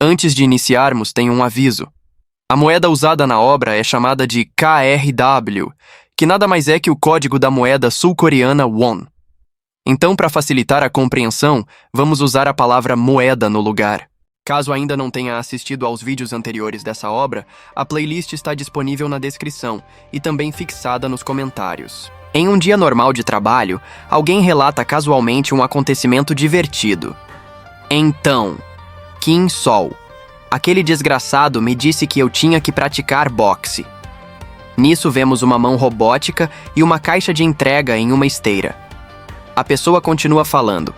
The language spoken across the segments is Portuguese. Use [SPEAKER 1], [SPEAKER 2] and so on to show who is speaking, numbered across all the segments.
[SPEAKER 1] Antes de iniciarmos, tem um aviso. A moeda usada na obra é chamada de KRW, que nada mais é que o código da moeda sul-coreana won. Então, para facilitar a compreensão, vamos usar a palavra moeda no lugar. Caso ainda não tenha assistido aos vídeos anteriores dessa obra, a playlist está disponível na descrição e também fixada nos comentários. Em um dia normal de trabalho, alguém relata casualmente um acontecimento divertido. Então, Kim Sol, aquele desgraçado me disse que eu tinha que praticar boxe. Nisso vemos uma mão robótica e uma caixa de entrega em uma esteira. A pessoa continua falando.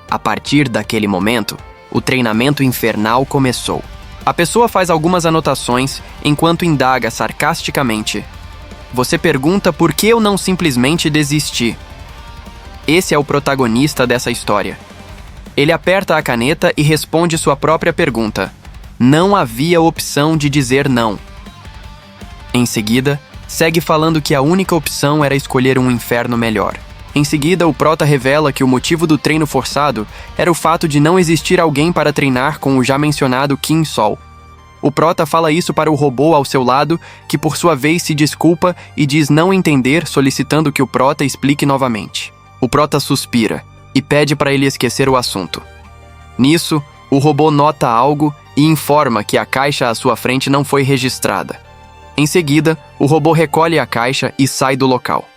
[SPEAKER 1] A partir daquele momento, o treinamento infernal começou. A pessoa faz algumas anotações enquanto indaga sarcasticamente. Você pergunta por que eu não simplesmente desisti. Esse é o protagonista dessa história. Ele aperta a caneta e responde sua própria pergunta. Não havia opção de dizer não. Em seguida, segue falando que a única opção era escolher um inferno melhor. Em seguida, o prota revela que o motivo do treino forçado era o fato de não existir alguém para treinar com o já mencionado Kim Sol. O prota fala isso para o robô ao seu lado, que por sua vez se desculpa e diz não entender, solicitando que o prota explique novamente. O prota suspira e pede para ele esquecer o assunto. Nisso, o robô nota algo e informa que a caixa à sua frente não foi registrada. Em seguida, o robô recolhe a caixa e sai do local.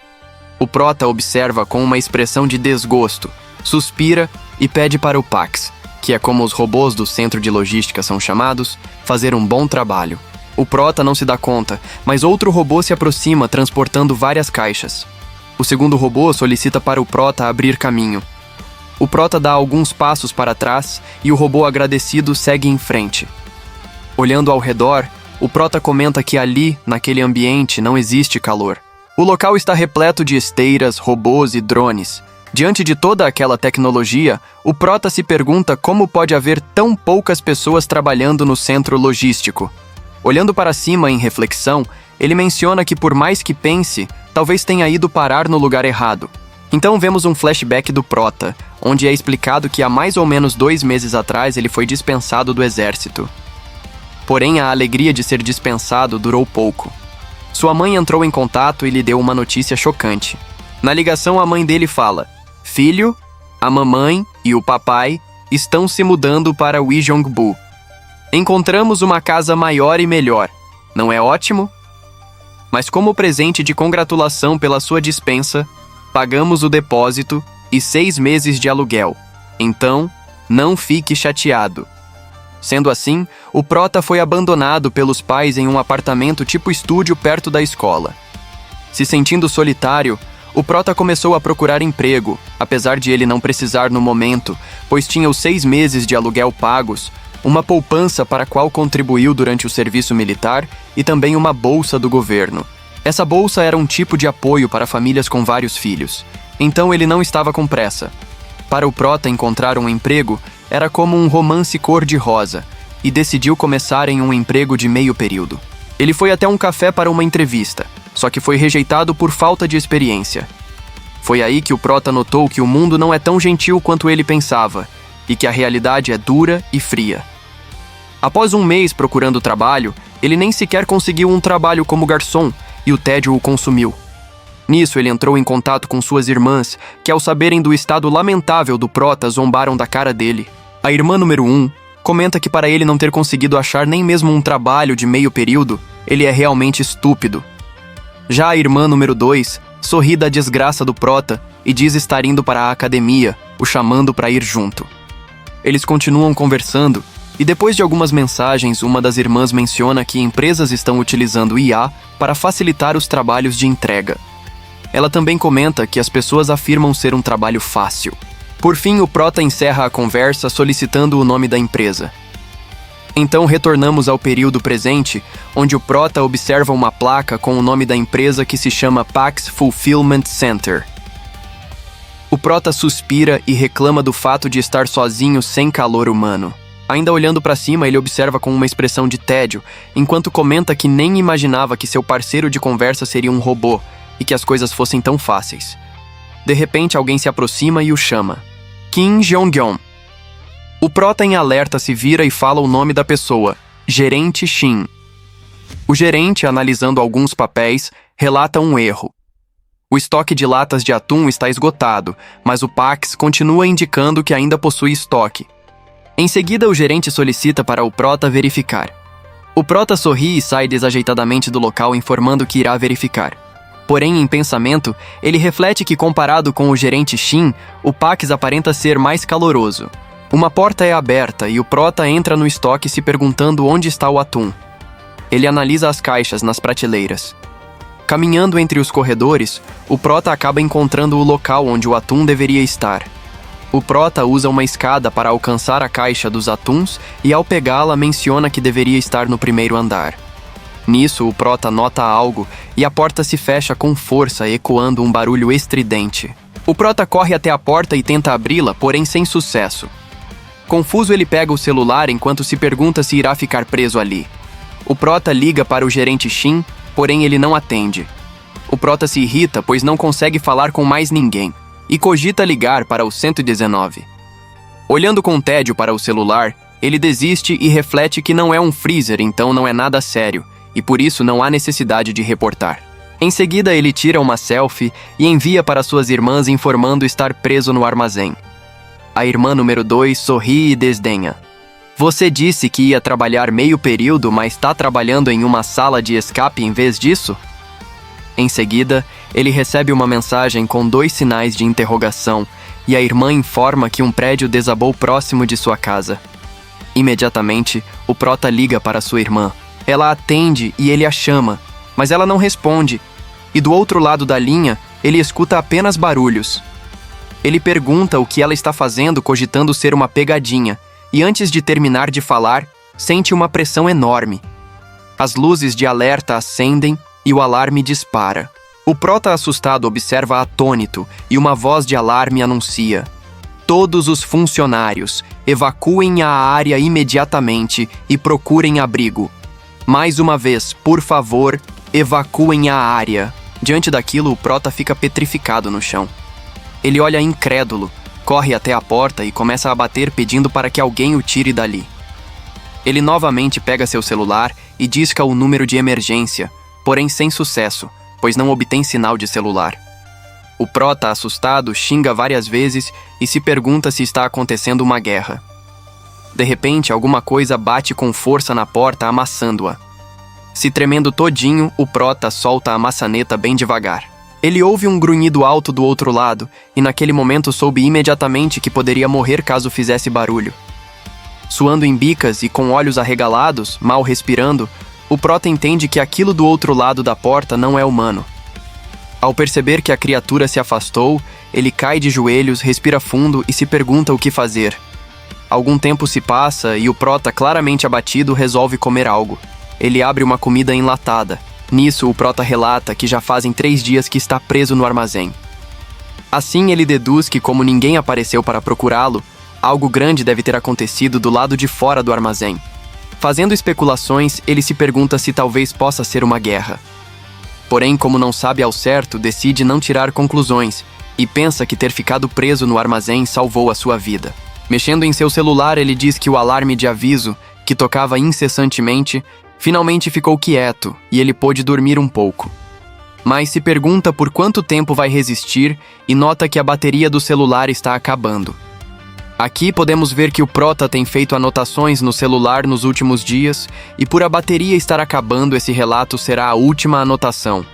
[SPEAKER 1] O prota observa com uma expressão de desgosto, suspira e pede para o Pax, que é como os robôs do centro de logística são chamados, fazer um bom trabalho. O prota não se dá conta, mas outro robô se aproxima transportando várias caixas. O segundo robô solicita para o prota abrir caminho. O prota dá alguns passos para trás e o robô agradecido segue em frente. Olhando ao redor, o prota comenta que ali, naquele ambiente, não existe calor. O local está repleto de esteiras, robôs e drones. Diante de toda aquela tecnologia, o prota se pergunta como pode haver tão poucas pessoas trabalhando no centro logístico. Olhando para cima em reflexão, ele menciona que por mais que pense, talvez tenha ido parar no lugar errado. Então vemos um flashback do prota, onde é explicado que há mais ou menos 2 meses atrás ele foi dispensado do exército. Porém, a alegria de ser dispensado durou pouco. Sua mãe entrou em contato e lhe deu uma notícia chocante. Na ligação, a mãe dele fala: Filho, a mamãe e o papai estão se mudando para Uijeongbu. Encontramos uma casa maior e melhor. Não é ótimo? Mas como presente de congratulação pela sua dispensa, pagamos o depósito e 6 meses de aluguel. Então, não fique chateado. Sendo assim, o prota foi abandonado pelos pais em um apartamento tipo estúdio perto da escola. Se sentindo solitário, o prota começou a procurar emprego, apesar de ele não precisar no momento, pois tinha os 6 meses de aluguel pagos, uma poupança para a qual contribuiu durante o serviço militar e também uma bolsa do governo. Essa bolsa era um tipo de apoio para famílias com vários filhos, então ele não estava com pressa. Para o prota encontrar um emprego, era como um romance cor-de-rosa, e decidiu começar em um emprego de meio período. Ele foi até um café para uma entrevista, só que foi rejeitado por falta de experiência. Foi aí que o prota notou que o mundo não é tão gentil quanto ele pensava, e que a realidade é dura e fria. Após 1 mês procurando trabalho, ele nem sequer conseguiu um trabalho como garçom, e o tédio o consumiu. Nisso, ele entrou em contato com suas irmãs, que ao saberem do estado lamentável do prota, zombaram da cara dele. A irmã número 1 comenta que para ele não ter conseguido achar nem mesmo um trabalho de meio período, ele é realmente estúpido. Já a irmã número 2 sorri da desgraça do prota e diz estar indo para a academia, o chamando para ir junto. Eles continuam conversando, e depois de algumas mensagens, uma das irmãs menciona que empresas estão utilizando IA para facilitar os trabalhos de entrega. Ela também comenta que as pessoas afirmam ser um trabalho fácil. Por fim, o prota encerra a conversa solicitando o nome da empresa. Então retornamos ao período presente, onde o prota observa uma placa com o nome da empresa que se chama Pax Fulfillment Center. O prota suspira e reclama do fato de estar sozinho sem calor humano. Ainda olhando para cima, ele observa com uma expressão de tédio, enquanto comenta que nem imaginava que seu parceiro de conversa seria um robô, e que as coisas fossem tão fáceis. De repente, alguém se aproxima e o chama. Kim Jong-un. O Prota em alerta se vira e fala o nome da pessoa, Gerente Shin. O gerente, analisando alguns papéis, relata um erro. O estoque de latas de atum está esgotado, mas o Pax continua indicando que ainda possui estoque. Em seguida, o gerente solicita para o Prota verificar. O Prota sorri e sai desajeitadamente do local, informando que irá verificar. Porém, em pensamento, ele reflete que, comparado com o gerente Shin, o Pax aparenta ser mais caloroso. Uma porta é aberta e o Prota entra no estoque se perguntando onde está o atum. Ele analisa as caixas nas prateleiras. Caminhando entre os corredores, o Prota acaba encontrando o local onde o atum deveria estar. O Prota usa uma escada para alcançar a caixa dos atuns e, ao pegá-la, menciona que deveria estar no primeiro andar. Nisso, o Prota nota algo e a porta se fecha com força, ecoando um barulho estridente. O Prota corre até a porta e tenta abri-la, porém sem sucesso. Confuso, ele pega o celular enquanto se pergunta se irá ficar preso ali. O Prota liga para o gerente Shin, porém ele não atende. O Prota se irrita, pois não consegue falar com mais ninguém, e cogita ligar para o 119. Olhando com tédio para o celular, ele desiste e reflete que não é um freezer, então não é nada sério, e por isso não há necessidade de reportar. Em seguida, ele tira uma selfie e envia para suas irmãs informando estar preso no armazém. A irmã número 2 sorri e desdenha. Você disse que ia trabalhar meio período, mas está trabalhando em uma sala de escape em vez disso? Em seguida, ele recebe uma mensagem com 2 sinais de interrogação e a irmã informa que um prédio desabou próximo de sua casa. Imediatamente, o Prota liga para sua irmã. Ela atende e ele a chama, mas ela não responde. E do outro lado da linha, ele escuta apenas barulhos. Ele pergunta o que ela está fazendo, cogitando ser uma pegadinha, e antes de terminar de falar, sente uma pressão enorme. As luzes de alerta acendem e o alarme dispara. O Prota assustado observa atônito e uma voz de alarme anuncia: todos os funcionários, evacuem a área imediatamente e procurem abrigo. Mais uma vez, por favor, evacuem a área. Diante daquilo, o Prota fica petrificado no chão. Ele olha incrédulo, corre até a porta e começa a bater pedindo para que alguém o tire dali. Ele novamente pega seu celular e disca o número de emergência, porém sem sucesso, pois não obtém sinal de celular. O Prota, assustado, xinga várias vezes e se pergunta se está acontecendo uma guerra. De repente, alguma coisa bate com força na porta, amassando-a. Se tremendo todinho, o Prota solta a maçaneta bem devagar. Ele ouve um grunhido alto do outro lado, e naquele momento soube imediatamente que poderia morrer caso fizesse barulho. Suando em bicas e com olhos arregalados, mal respirando, o Prota entende que aquilo do outro lado da porta não é humano. Ao perceber que a criatura se afastou, ele cai de joelhos, respira fundo e se pergunta o que fazer. Algum tempo se passa e o Prota, claramente abatido, resolve comer algo. Ele abre uma comida enlatada. Nisso, o Prota relata que já fazem 3 dias que está preso no armazém. Assim, ele deduz que, como ninguém apareceu para procurá-lo, algo grande deve ter acontecido do lado de fora do armazém. Fazendo especulações, ele se pergunta se talvez possa ser uma guerra. Porém, como não sabe ao certo, decide não tirar conclusões e pensa que ter ficado preso no armazém salvou a sua vida. Mexendo em seu celular, ele diz que o alarme de aviso, que tocava incessantemente, finalmente ficou quieto e ele pôde dormir um pouco. Mas se pergunta por quanto tempo vai resistir e nota que a bateria do celular está acabando. Aqui podemos ver que o Prota tem feito anotações no celular nos últimos dias e por a bateria estar acabando, esse relato será a última anotação.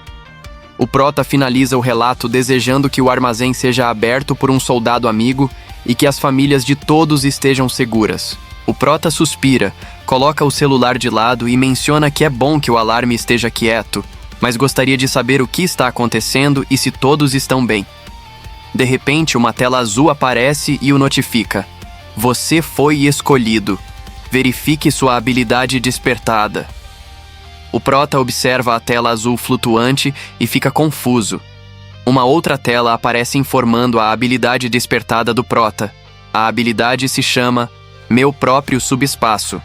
[SPEAKER 1] O Prota finaliza o relato desejando que o armazém seja aberto por um soldado amigo e que as famílias de todos estejam seguras. O Prota suspira, coloca o celular de lado e menciona que é bom que o alarme esteja quieto, mas gostaria de saber o que está acontecendo e se todos estão bem. De repente, uma tela azul aparece e o notifica: você foi escolhido. Verifique sua habilidade despertada. O Prota observa a tela azul flutuante e fica confuso. Uma outra tela aparece informando a habilidade despertada do Prota. A habilidade se chama Meu Próprio Subespaço,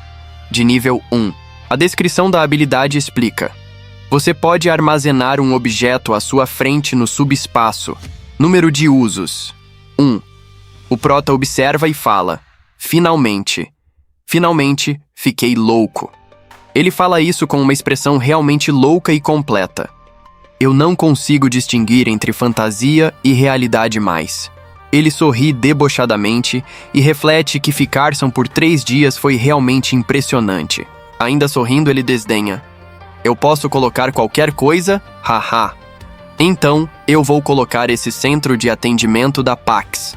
[SPEAKER 1] de nível 1. A descrição da habilidade explica: você pode armazenar um objeto à sua frente no subespaço. Número de usos: 1. O Prota observa e fala: Finalmente. Finalmente, fiquei louco. Ele fala isso com uma expressão realmente louca e completa. Eu não consigo distinguir entre fantasia e realidade mais. Ele sorri debochadamente e reflete que Ficarson por 3 dias foi realmente impressionante. Ainda sorrindo, ele desdenha. Eu posso colocar qualquer coisa? Haha. Então, eu vou colocar esse centro de atendimento da Pax.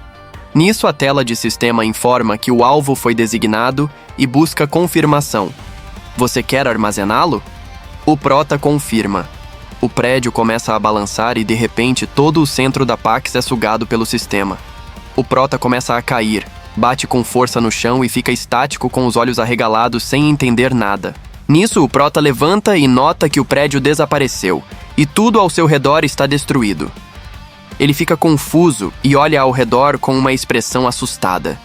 [SPEAKER 1] Nisso, a tela de sistema informa que o alvo foi designado e busca confirmação. Você quer armazená-lo? O Prota confirma. O prédio começa a balançar e, de repente, todo o centro da Pax é sugado pelo sistema. O Prota começa a cair, bate com força no chão e fica estático com os olhos arregalados sem entender nada. Nisso, o Prota levanta e nota que o prédio desapareceu e tudo ao seu redor está destruído. Ele fica confuso e olha ao redor com uma expressão assustada.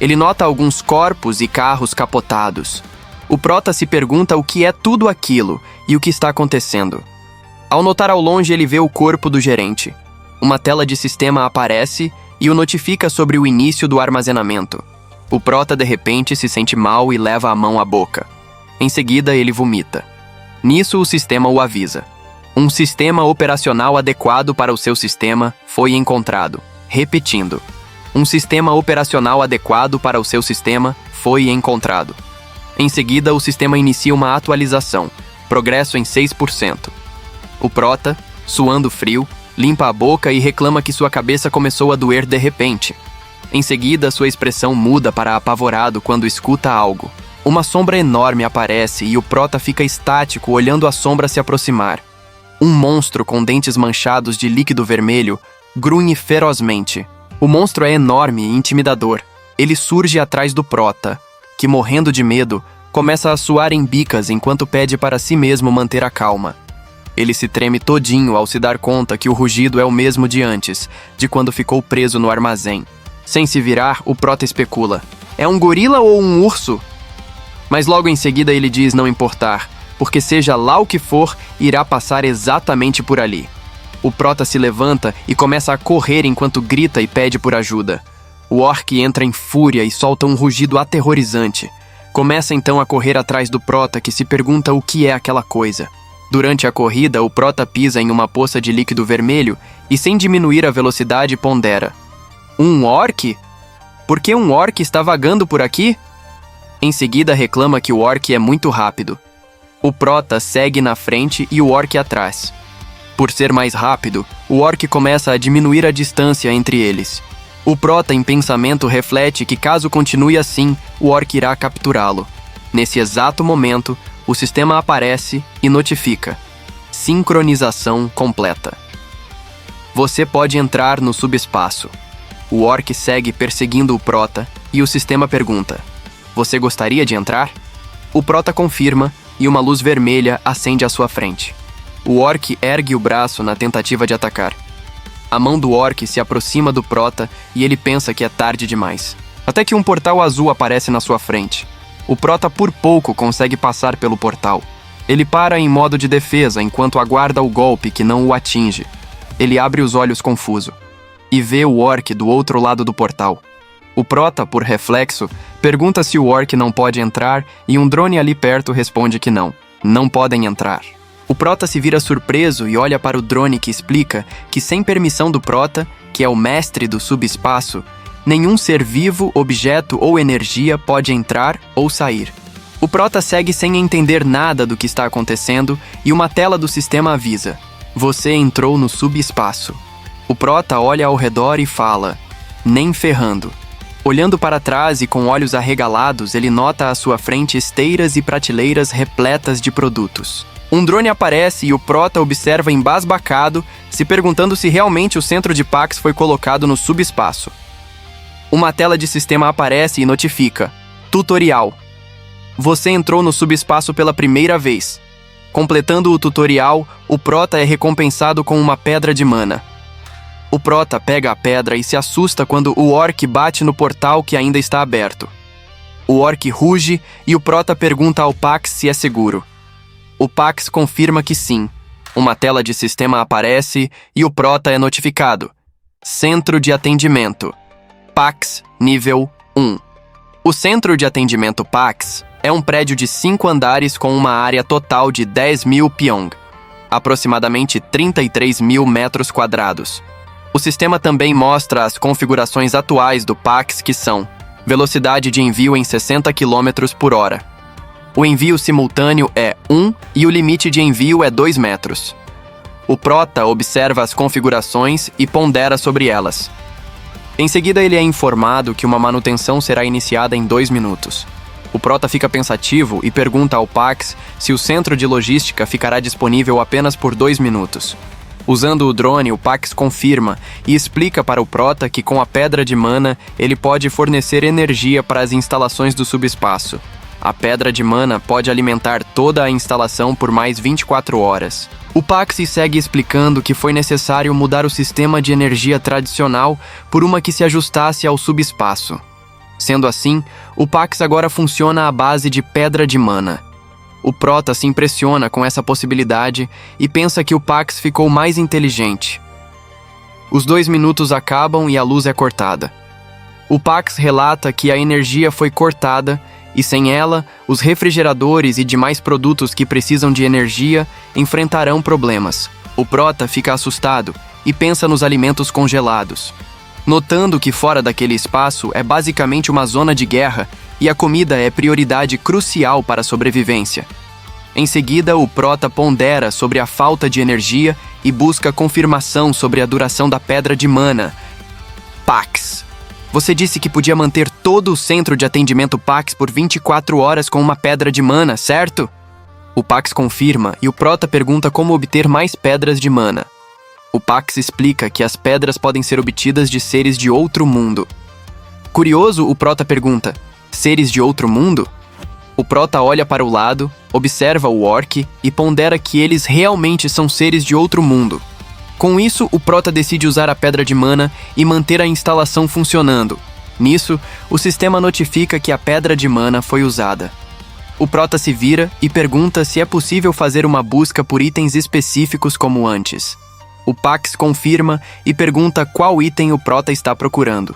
[SPEAKER 1] Ele nota alguns corpos e carros capotados. O Prota se pergunta o que é tudo aquilo e o que está acontecendo. Ao notar ao longe, ele vê o corpo do gerente. Uma tela de sistema aparece e o notifica sobre o início do armazenamento. O Prota, de repente, se sente mal e leva a mão à boca. Em seguida, ele vomita. Nisso, o sistema o avisa. Um sistema operacional adequado para o seu sistema foi encontrado. Repetindo. Um sistema operacional adequado para o seu sistema foi encontrado. Em seguida, o sistema inicia uma atualização. Progresso em 6%. O Prota, suando frio, limpa a boca e reclama que sua cabeça começou a doer de repente. Em seguida, sua expressão muda para apavorado quando escuta algo. Uma sombra enorme aparece e o Prota fica estático olhando a sombra se aproximar. Um monstro com dentes manchados de líquido vermelho grunhe ferozmente. O monstro é enorme e intimidador. Ele surge atrás do Prota, que, morrendo de medo, começa a suar em bicas enquanto pede para si mesmo manter a calma. Ele se treme todinho ao se dar conta que o rugido é o mesmo de antes, de quando ficou preso no armazém. Sem se virar, o Prota especula. É um gorila ou um urso? Mas logo em seguida ele diz não importar, porque seja lá o que for, irá passar exatamente por ali. O Prota se levanta e começa a correr enquanto grita e pede por ajuda. O orc entra em fúria e solta um rugido aterrorizante. Começa então a correr atrás do Prota, que se pergunta o que é aquela coisa. Durante a corrida, o Prota pisa em uma poça de líquido vermelho e, sem diminuir a velocidade, pondera. Um orc? Por que um orc está vagando por aqui? Em seguida, reclama que o orc é muito rápido. O Prota segue na frente e o orc atrás. Por ser mais rápido, o orc começa a diminuir a distância entre eles. O Prota, em pensamento, reflete que caso continue assim, o orc irá capturá-lo. Nesse exato momento, o sistema aparece e notifica. Sincronização completa. Você pode entrar no subespaço. O orc segue perseguindo o Prota e o sistema pergunta: você gostaria de entrar? O Prota confirma e uma luz vermelha acende à sua frente. O orc ergue o braço na tentativa de atacar. A mão do orc se aproxima do Prota e ele pensa que é tarde demais. Até que um portal azul aparece na sua frente. O Prota por pouco consegue passar pelo portal. Ele para em modo de defesa enquanto aguarda o golpe que não o atinge. Ele abre os olhos confuso e vê o orc do outro lado do portal. O Prota, por reflexo, pergunta se o orc não pode entrar e um drone ali perto responde que não podem entrar. O Prota se vira surpreso e olha para o drone que explica que sem permissão do Prota, que é o mestre do subespaço, nenhum ser vivo, objeto ou energia pode entrar ou sair. O Prota segue sem entender nada do que está acontecendo e uma tela do sistema avisa: você entrou no subespaço. O Prota olha ao redor e fala: nem ferrando. Olhando para trás e com olhos arregalados, ele nota à sua frente esteiras e prateleiras repletas de produtos. Um drone aparece e o Prota observa embasbacado, se perguntando se realmente o centro de Pax foi colocado no subespaço. Uma tela de sistema aparece e notifica: tutorial. Você entrou no subespaço pela primeira vez. Completando o tutorial, o Prota é recompensado com uma pedra de mana. O Prota pega a pedra e se assusta quando o orc bate no portal que ainda está aberto. O orc ruge e o Prota pergunta ao Pax se é seguro. O Pax confirma que sim. Uma tela de sistema aparece e o Prota é notificado: centro de atendimento. Pax nível 1. O Centro de Atendimento PAX é um prédio de 5 andares com uma área total de 10.000 pyong, aproximadamente 33 mil metros quadrados. O sistema também mostra as configurações atuais do PAX, que são velocidade de envio em 60 km por hora. O envio simultâneo é 1 e o limite de envio é 2 metros. O Prota observa as configurações e pondera sobre elas. Em seguida, ele é informado que uma manutenção será iniciada em 2 minutos. O Prota fica pensativo e pergunta ao PAX se o centro de logística ficará disponível apenas por 2 minutos. Usando o drone, o PAX confirma e explica para o Prota que com a pedra de mana ele pode fornecer energia para as instalações do subespaço. A pedra de mana pode alimentar toda a instalação por mais 24 horas. O PAX segue explicando que foi necessário mudar o sistema de energia tradicional por uma que se ajustasse ao subespaço. Sendo assim, o PAX agora funciona à base de pedra de mana. O Prota se impressiona com essa possibilidade e pensa que o PAX ficou mais inteligente. Os 2 minutos acabam e a luz é cortada. O PAX relata que a energia foi cortada e, sem ela, os refrigeradores e demais produtos que precisam de energia enfrentarão problemas. O Prota fica assustado e pensa nos alimentos congelados, notando que fora daquele espaço é basicamente uma zona de guerra e a comida é prioridade crucial para a sobrevivência. Em seguida, o Prota pondera sobre a falta de energia e busca confirmação sobre a duração da pedra de mana. PAX. Você disse que podia manter todo o centro de atendimento PAX por 24 horas com uma pedra de mana, certo? O PAX confirma e o Prota pergunta como obter mais pedras de mana. O PAX explica que as pedras podem ser obtidas de seres de outro mundo. Curioso, o Prota pergunta: seres de outro mundo? O Prota olha para o lado, observa o orc e pondera que eles realmente são seres de outro mundo. Com isso, o Prota decide usar a pedra de mana e manter a instalação funcionando. Nisso, o sistema notifica que a pedra de mana foi usada. O Prota se vira e pergunta se é possível fazer uma busca por itens específicos como antes. O PAX confirma e pergunta qual item o Prota está procurando.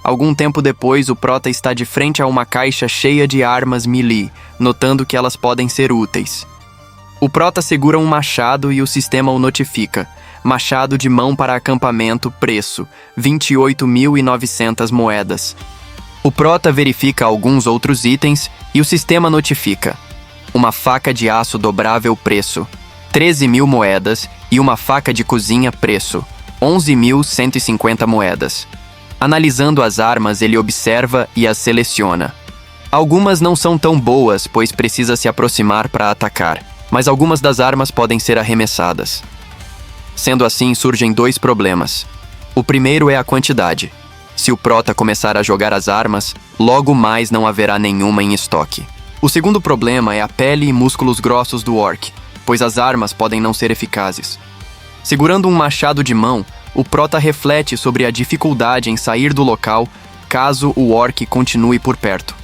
[SPEAKER 1] Algum tempo depois, o Prota está de frente a uma caixa cheia de armas melee, notando que elas podem ser úteis. O Prota segura um machado e o sistema o notifica. Machado de mão para acampamento, preço: 28.900 moedas. O Prota verifica alguns outros itens e o sistema notifica: uma faca de aço dobrável, preço: 13.000 moedas, e uma faca de cozinha, preço: 11.150 moedas. Analisando as armas, ele observa e as seleciona. Algumas não são tão boas, pois precisa se aproximar para atacar, mas algumas das armas podem ser arremessadas. Sendo assim, surgem 2 problemas. O primeiro é a quantidade. Se o Prota começar a jogar as armas, logo mais não haverá nenhuma em estoque. O segundo problema é a pele e músculos grossos do orc, pois as armas podem não ser eficazes. Segurando um machado de mão, o Prota reflete sobre a dificuldade em sair do local caso o orc continue por perto.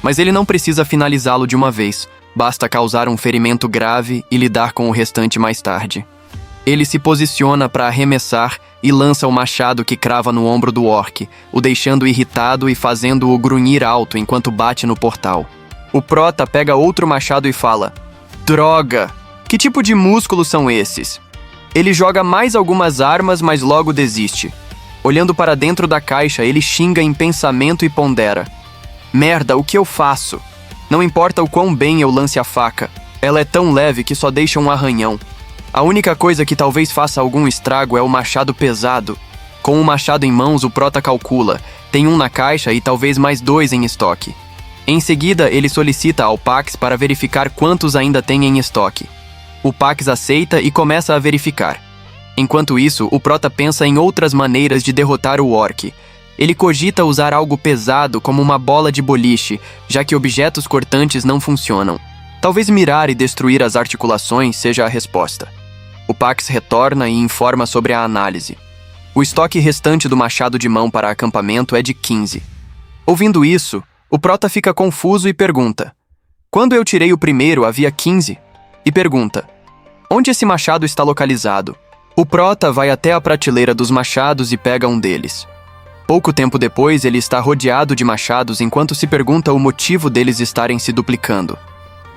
[SPEAKER 1] Mas ele não precisa finalizá-lo de uma vez, basta causar um ferimento grave e lidar com o restante mais tarde. Ele se posiciona para arremessar e lança o machado que crava no ombro do orc, o deixando irritado e fazendo-o grunhir alto enquanto bate no portal. O Prota pega outro machado e fala: droga! Que tipo de músculos são esses? Ele joga mais algumas armas, mas logo desiste. Olhando para dentro da caixa, ele xinga em pensamento e pondera: merda, o que eu faço? Não importa o quão bem eu lance a faca, ela é tão leve que só deixa um arranhão. A única coisa que talvez faça algum estrago é o machado pesado. Com o machado em mãos, o Prota calcula: tem um na caixa e talvez mais 2 em estoque. Em seguida, ele solicita ao PAX para verificar quantos ainda tem em estoque. O PAX aceita e começa a verificar. Enquanto isso, o Prota pensa em outras maneiras de derrotar o orc. Ele cogita usar algo pesado como uma bola de boliche, já que objetos cortantes não funcionam. Talvez mirar e destruir as articulações seja a resposta. O PAX retorna e informa sobre a análise. O estoque restante do machado de mão para acampamento é de 15. Ouvindo isso, o Prota fica confuso e pergunta: quando eu tirei o primeiro, havia 15? E pergunta: onde esse machado está localizado? O Prota vai até a prateleira dos machados e pega um deles. Pouco tempo depois, ele está rodeado de machados enquanto se pergunta o motivo deles estarem se duplicando.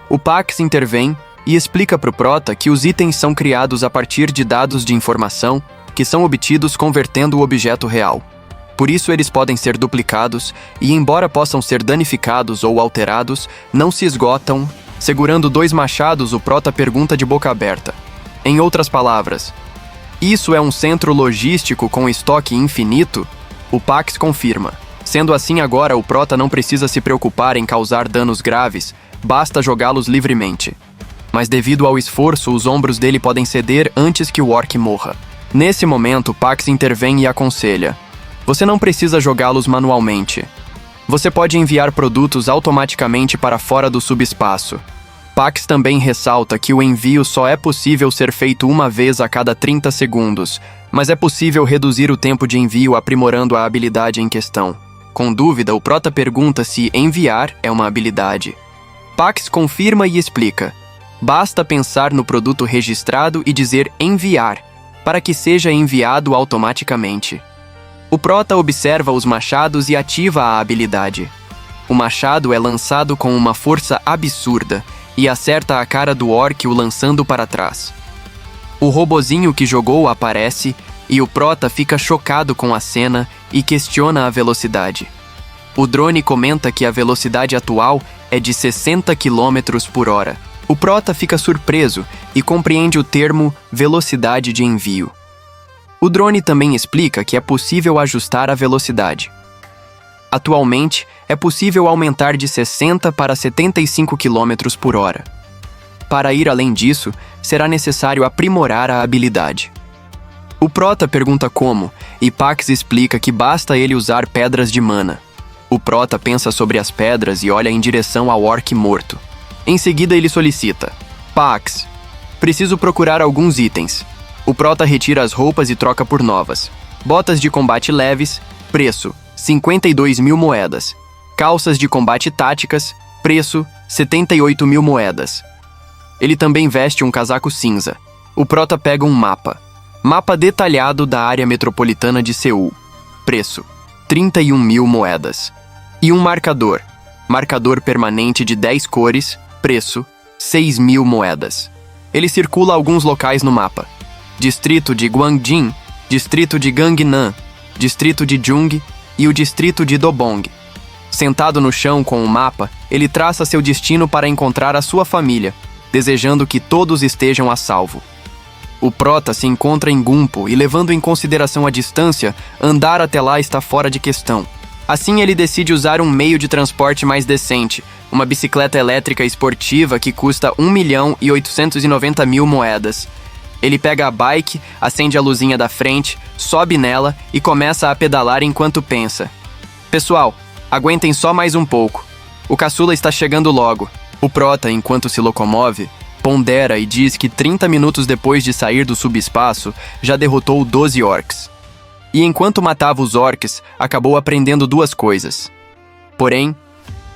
[SPEAKER 1] O Pax intervém e explica para o Prota que os itens são criados a partir de dados de informação que são obtidos convertendo o objeto real. Por isso eles podem ser duplicados e, embora possam ser danificados ou alterados, não se esgotam. Segurando 2 machados, o Prota pergunta de boca aberta. Em outras palavras, isso é um centro logístico com estoque infinito? O Pax confirma. Sendo assim, agora o Prota não precisa se preocupar em causar danos graves, basta jogá-los livremente. Mas devido ao esforço, os ombros dele podem ceder antes que o orc morra. Nesse momento, o Pax intervém e aconselha. Você não precisa jogá-los manualmente. Você pode enviar produtos automaticamente para fora do subespaço. Pax também ressalta que o envio só é possível ser feito uma vez a cada 30 segundos, mas é possível reduzir o tempo de envio aprimorando a habilidade em questão. Com dúvida, o Prota pergunta se enviar é uma habilidade. Pax confirma e explica. Basta pensar no produto registrado e dizer enviar, para que seja enviado automaticamente. O Prota observa os machados e ativa a habilidade. O machado é lançado com uma força absurda e acerta a cara do orc, o lançando para trás. O robozinho que jogou aparece e o Prota fica chocado com a cena e questiona a velocidade. O drone comenta que a velocidade atual é de 60 km por hora. O Prota fica surpreso e compreende o termo velocidade de envio. O drone também explica que é possível ajustar a velocidade. Atualmente, é possível aumentar de 60 para 75 km por hora. Para ir além disso, será necessário aprimorar a habilidade. O Prota pergunta como, e Pax explica que basta ele usar pedras de mana. O Prota pensa sobre as pedras e olha em direção ao orc morto. Em seguida ele solicita: Pax, preciso procurar alguns itens. O Prota retira as roupas e troca por novas. Botas de combate leves, preço 52.000 moedas. Calças de combate táticas, preço 78.000 moedas. Ele também veste um casaco cinza. O Prota pega um mapa. Mapa detalhado da área metropolitana de Seul. Preço 31.000 moedas. E um marcador. Marcador permanente de 10 cores, preço 6.000 moedas. Ele circula alguns locais no mapa. Distrito de Guangjin, Distrito de Gangnam, Distrito de Jung e o Distrito de Dobong. Sentado no chão com o mapa, ele traça seu destino para encontrar a sua família, desejando que todos estejam a salvo. O Prota se encontra em Gumpo e, levando em consideração a distância, andar até lá está fora de questão. Assim, ele decide usar um meio de transporte mais decente, uma bicicleta elétrica esportiva que custa 1.890.000 moedas. Ele pega a bike, acende a luzinha da frente, sobe nela e começa a pedalar enquanto pensa. Pessoal, aguentem só mais um pouco. O caçula está chegando logo. O Prota, enquanto se locomove, pondera e diz que 30 minutos depois de sair do subespaço, já derrotou 12 orcs. E enquanto matava os orcs, acabou aprendendo 2 coisas. Porém,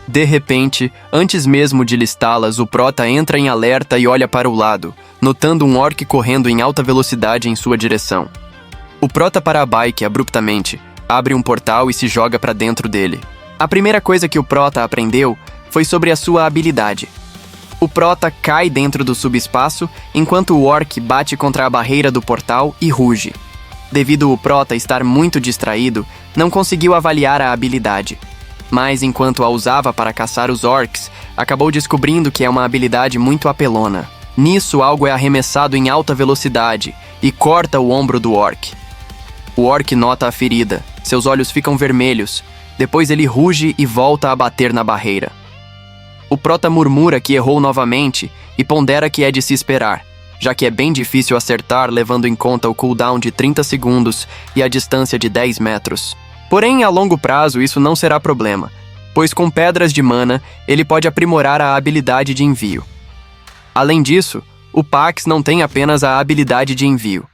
[SPEAKER 1] de repente, antes mesmo de listá-las, o Prota entra em alerta e olha para o lado, notando um orc correndo em alta velocidade em sua direção. O Prota para a bike abruptamente, abre um portal e se joga para dentro dele. A primeira coisa que o Prota aprendeu foi sobre a sua habilidade. O Prota cai dentro do subespaço, enquanto o orc bate contra a barreira do portal e ruge. Devido o Prota estar muito distraído, não conseguiu avaliar a habilidade. Mas enquanto a usava para caçar os orcs, acabou descobrindo que é uma habilidade muito apelona. Nisso, algo é arremessado em alta velocidade e corta o ombro do orc. O orc nota a ferida, seus olhos ficam vermelhos, depois ele ruge e volta a bater na barreira. O Prota murmura que errou novamente e pondera que é de se esperar, já que é bem difícil acertar levando em conta o cooldown de 30 segundos e a distância de 10 metros. Porém, a longo prazo isso não será problema, pois com pedras de mana ele pode aprimorar a habilidade de envio. Além disso, o Pax não tem apenas a habilidade de envio.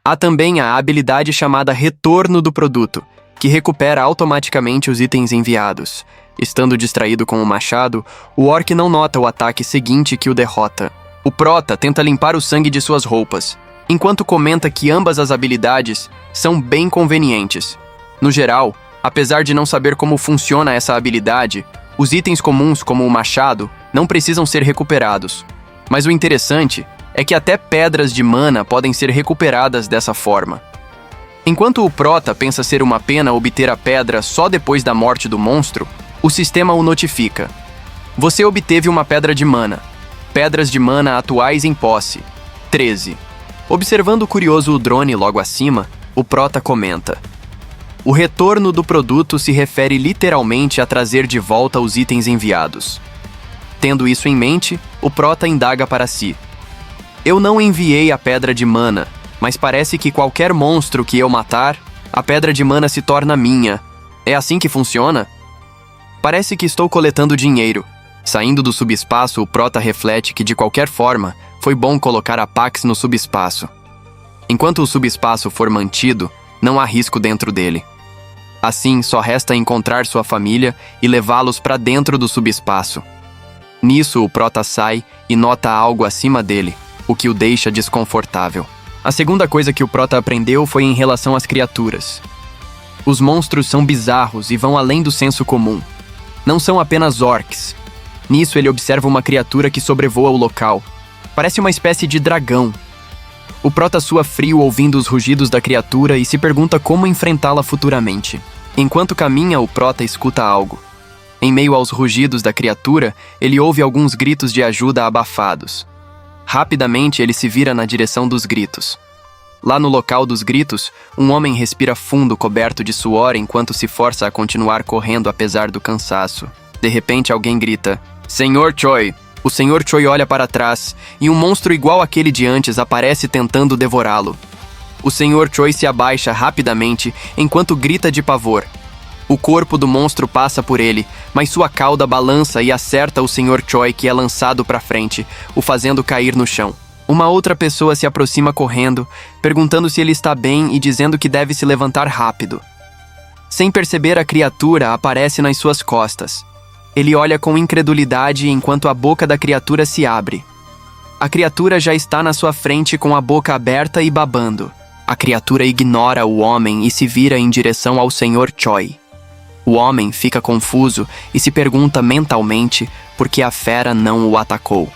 [SPEAKER 1] Há também a habilidade chamada Retorno do Produto, que recupera automaticamente os itens enviados. Estando distraído com o machado, o orc não nota o ataque seguinte que o derrota. O Prota tenta limpar o sangue de suas roupas, enquanto comenta que ambas as habilidades são bem convenientes. No geral, Apesar de não saber como funciona essa habilidade, os itens comuns como o machado não precisam ser recuperados. Mas o interessante é que até pedras de mana podem ser recuperadas dessa forma. Enquanto o Prota pensa ser uma pena obter a pedra só depois da morte do monstro, o sistema o notifica. Você obteve uma pedra de mana. Pedras de mana atuais em posse. 13. Observando curioso o drone logo acima, o Prota comenta: o retorno do produto se refere literalmente a trazer de volta os itens enviados. Tendo isso em mente, o Prota indaga para si: eu não enviei a pedra de mana, mas parece que qualquer monstro que eu matar, a pedra de mana se torna minha. É assim que funciona? Parece que estou coletando dinheiro. Saindo do subespaço, o Prota reflete que, de qualquer forma, foi bom colocar a Pax no subespaço. Enquanto o subespaço for mantido, não há risco dentro dele. Assim, só resta encontrar sua família e levá-los para dentro do subespaço. Nisso, o Prota sai e nota algo acima dele, o que o deixa desconfortável. A segunda coisa que o Prota aprendeu foi em relação às criaturas. Os monstros são bizarros e vão além do senso comum. Não são apenas orcs. Nisso, ele observa uma criatura que sobrevoa o local. Parece uma espécie de dragão. O Prota sua frio ouvindo os rugidos da criatura e se pergunta como enfrentá-la futuramente. Enquanto caminha, o Prota escuta algo. Em meio aos rugidos da criatura, ele ouve alguns gritos de ajuda abafados. Rapidamente, ele se vira na direção dos gritos. Lá no local dos gritos, um homem respira fundo, coberto de suor, enquanto se força a continuar correndo apesar do cansaço. De repente, alguém grita: Senhor Choi! O Senhor Choi olha para trás, e um monstro igual àquele de antes aparece tentando devorá-lo. O Senhor Choi se abaixa rapidamente, enquanto grita de pavor. O corpo do monstro passa por ele, mas sua cauda balança e acerta o Senhor Choi, que é lançado para frente, o fazendo cair no chão. Uma outra pessoa se aproxima correndo, perguntando se ele está bem e dizendo que deve se levantar rápido. Sem perceber, a criatura aparece nas suas costas. Ele olha com incredulidade enquanto a boca da criatura se abre. A criatura já está na sua frente com a boca aberta e babando. A criatura ignora o homem e se vira em direção ao Senhor Choi. O homem fica confuso e se pergunta mentalmente por que a fera não o atacou.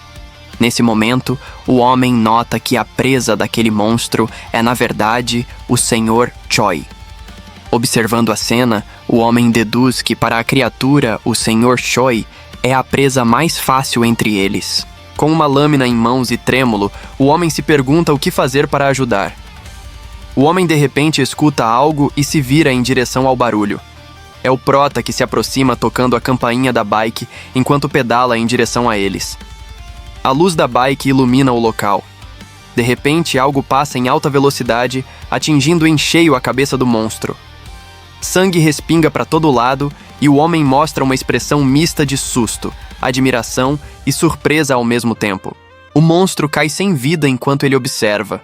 [SPEAKER 1] Nesse momento, o homem nota que a presa daquele monstro é, na verdade, o Senhor Choi. Observando a cena, o homem deduz que para a criatura, o Senhor Choi é a presa mais fácil entre eles. Com uma lâmina em mãos e trêmulo, o homem se pergunta o que fazer para ajudar. O homem de repente escuta algo e se vira em direção ao barulho. É o Prota que se aproxima tocando a campainha da bike enquanto pedala em direção a eles. A luz da bike ilumina o local. De repente, algo passa em alta velocidade, atingindo em cheio a cabeça do monstro. Sangue respinga para todo lado e o homem mostra uma expressão mista de susto, admiração e surpresa ao mesmo tempo. O monstro cai sem vida enquanto ele observa.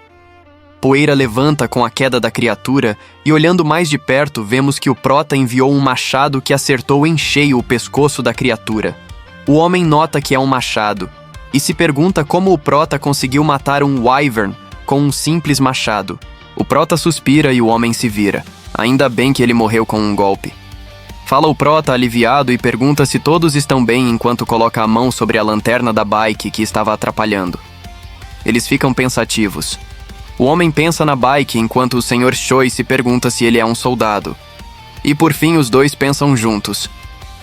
[SPEAKER 1] Poeira levanta com a queda da criatura e, olhando mais de perto, vemos que o Prota enviou um machado que acertou em cheio o pescoço da criatura. O homem nota que é um machado e se pergunta como o Prota conseguiu matar um wyvern com um simples machado. O Prota suspira e o homem se vira. Ainda bem que ele morreu com um golpe. Fala o Prota aliviado e pergunta se todos estão bem enquanto coloca a mão sobre a lanterna da bike que estava atrapalhando. Eles ficam pensativos. O homem pensa na bike enquanto o Sr. Choi se pergunta se ele é um soldado. E por fim os dois pensam juntos.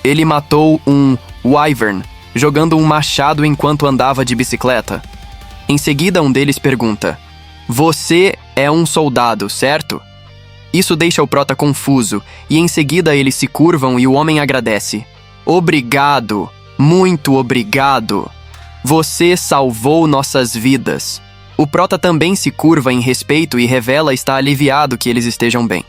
[SPEAKER 1] Ele matou um wyvern, jogando um machado enquanto andava de bicicleta. Em seguida um deles pergunta: Você é um soldado, certo? Isso deixa o Prota confuso, e em seguida eles se curvam e o homem agradece. Obrigado, muito obrigado. Você salvou nossas vidas. O Prota também se curva em respeito e revela estar aliviado que eles estejam bem.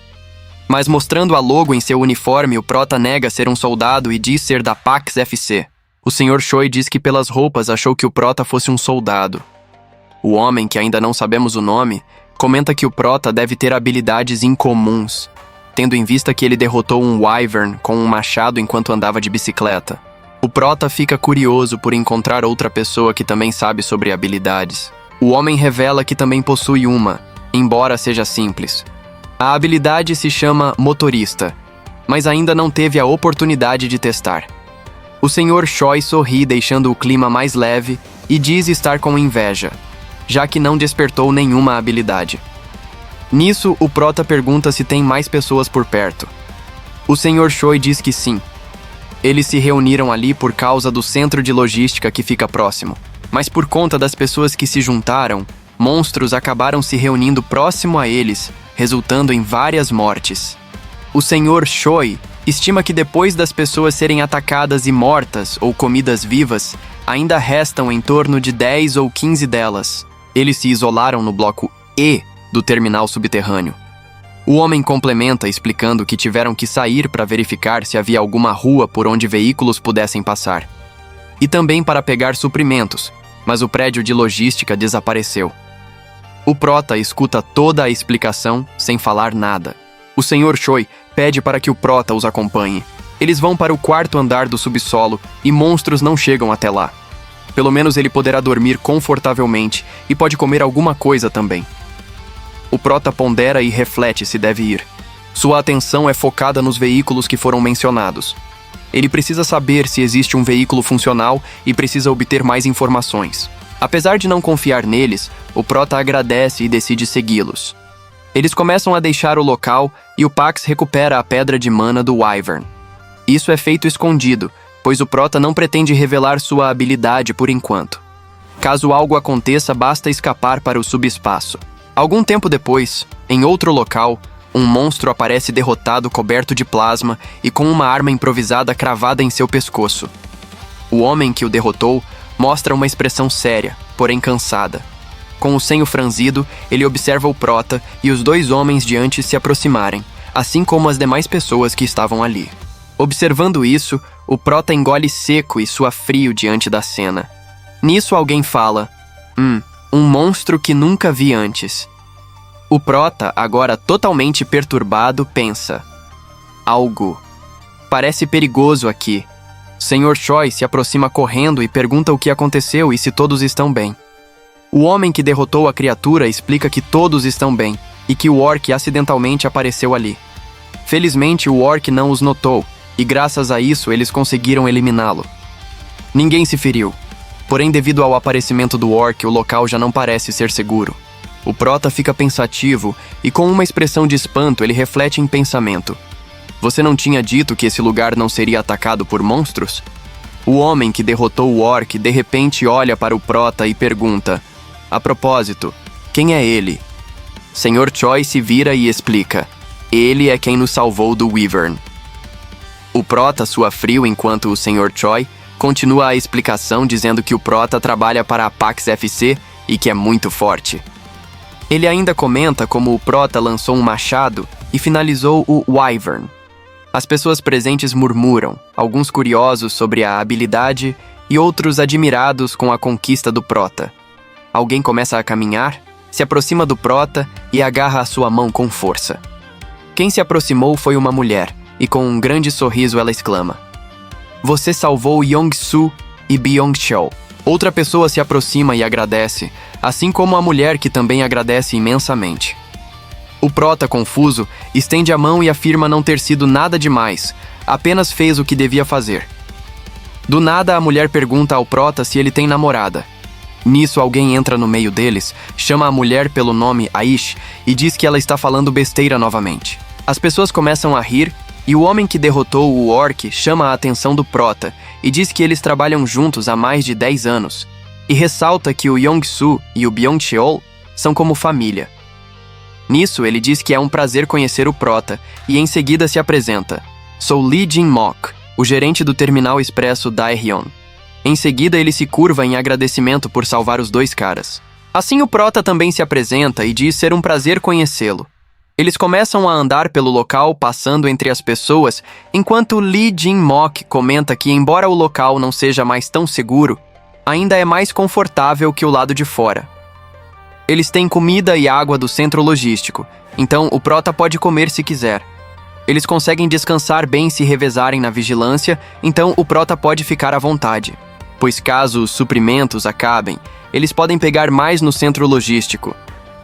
[SPEAKER 1] Mas mostrando a logo em seu uniforme, o Prota nega ser um soldado e diz ser da Pax FC. O Sr. Choi diz que pelas roupas achou que o Prota fosse um soldado. O homem, que ainda não sabemos o nome, comenta que o Prota deve ter habilidades incomuns, tendo em vista que ele derrotou um wyvern com um machado enquanto andava de bicicleta. O Prota fica curioso por encontrar outra pessoa que também sabe sobre habilidades. O homem revela que também possui uma, embora seja simples. A habilidade se chama Motorista, mas ainda não teve a oportunidade de testar. O Sr. Choi sorri, deixando o clima mais leve, e diz estar com inveja, já que não despertou nenhuma habilidade. Nisso, o prota pergunta se tem mais pessoas por perto. O Sr. Choi diz que sim. Eles se reuniram ali por causa do centro de logística que fica próximo, mas por conta das pessoas que se juntaram, monstros acabaram se reunindo próximo a eles, resultando em várias mortes. O Sr. Choi estima que depois das pessoas serem atacadas e mortas ou comidas vivas, ainda restam em torno de 10 ou 15 delas. Eles se isolaram no bloco E do terminal subterrâneo. O homem complementa explicando que tiveram que sair para verificar se havia alguma rua por onde veículos pudessem passar. E também para pegar suprimentos, mas o prédio de logística desapareceu. O prota escuta toda a explicação sem falar nada. O Sr. Choi pede para que o prota os acompanhe. Eles vão para o quarto andar do subsolo e monstros não chegam até lá. Pelo menos ele poderá dormir confortavelmente e pode comer alguma coisa também. O prota pondera e reflete se deve ir. Sua atenção é focada nos veículos que foram mencionados. Ele precisa saber se existe um veículo funcional e precisa obter mais informações. Apesar de não confiar neles, o prota agradece e decide segui-los. Eles começam a deixar o local e o Pax recupera a pedra de mana do Wyvern. Isso é feito escondido, pois o prota não pretende revelar sua habilidade por enquanto. Caso algo aconteça, basta escapar para o subespaço. Algum tempo depois, em outro local, um monstro aparece derrotado, coberto de plasma e com uma arma improvisada cravada em seu pescoço. O homem que o derrotou mostra uma expressão séria, porém cansada. Com o senho franzido, ele observa o prota e os dois homens diante se aproximarem, assim como as demais pessoas que estavam ali. Observando isso, o prota engole seco e sua frio diante da cena. Nisso alguém fala, um monstro que nunca vi antes. O prota, agora totalmente perturbado, pensa, algo parece perigoso aqui. Sr. Choi se aproxima correndo e pergunta o que aconteceu e se todos estão bem. O homem que derrotou a criatura explica que todos estão bem e que o orc acidentalmente apareceu ali. Felizmente, o orc não os notou e graças a isso eles conseguiram eliminá-lo. Ninguém se feriu, porém devido ao aparecimento do orc, o local já não parece ser seguro. O prota fica pensativo e com uma expressão de espanto ele reflete em pensamento. Você não tinha dito que esse lugar não seria atacado por monstros? O homem que derrotou o orc de repente olha para o prota e pergunta, a propósito, quem é ele? Sr. Choi se vira e explica, ele é quem nos salvou do Wyvern. O prota sua frio enquanto o Sr. Choi continua a explicação dizendo que o prota trabalha para a Pax FC e que é muito forte. Ele ainda comenta como o prota lançou um machado e finalizou o Wyvern. As pessoas presentes murmuram, alguns curiosos sobre a habilidade e outros admirados com a conquista do prota. Alguém começa a caminhar, se aproxima do prota e agarra a sua mão com força. Quem se aproximou foi uma mulher, e com um grande sorriso ela exclama, você salvou Yong-Soo e Byung-Chul. Outra pessoa se aproxima e agradece, assim como a mulher que também agradece imensamente. O prota, confuso, estende a mão e afirma não ter sido nada demais, apenas fez o que devia fazer. Do nada, a mulher pergunta ao prota se ele tem namorada. Nisso, alguém entra no meio deles, chama a mulher pelo nome Aish e diz que ela está falando besteira novamente. As pessoas começam a rir e o homem que derrotou o orc chama a atenção do prota e diz que eles trabalham juntos há mais de 10 anos e ressalta que o Yong-Soo e o Byung-Chul são como família. Nisso, ele diz que é um prazer conhecer o prota e em seguida se apresenta. Sou Lee Jin-mok, o gerente do terminal expresso Daehyun. Em seguida, ele se curva em agradecimento por salvar os dois caras. Assim, o prota também se apresenta e diz ser um prazer conhecê-lo. Eles começam a andar pelo local, passando entre as pessoas, enquanto Lee Jin-mok comenta que, embora o local não seja mais tão seguro, ainda é mais confortável que o lado de fora. Eles têm comida e água do centro logístico, então o prota pode comer se quiser. Eles conseguem descansar bem se revezarem na vigilância, então o prota pode ficar à vontade. Pois caso os suprimentos acabem, eles podem pegar mais no centro logístico.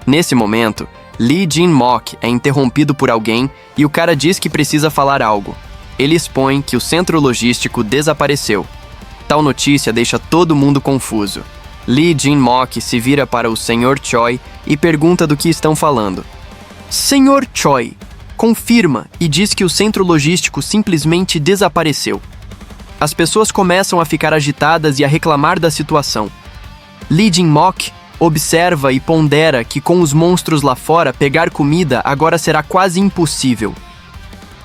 [SPEAKER 1] Nesse momento, Lee Jin-mock é interrompido por alguém e o cara diz que precisa falar algo. Ele expõe que o centro logístico desapareceu. Tal notícia deixa todo mundo confuso. Lee Jin-mock se vira para o Sr. Choi e pergunta do que estão falando. Sr. Choi confirma e diz que o centro logístico simplesmente desapareceu. As pessoas começam a ficar agitadas e a reclamar da situação. Lee Jin-mock observa e pondera que com os monstros lá fora, pegar comida agora será quase impossível.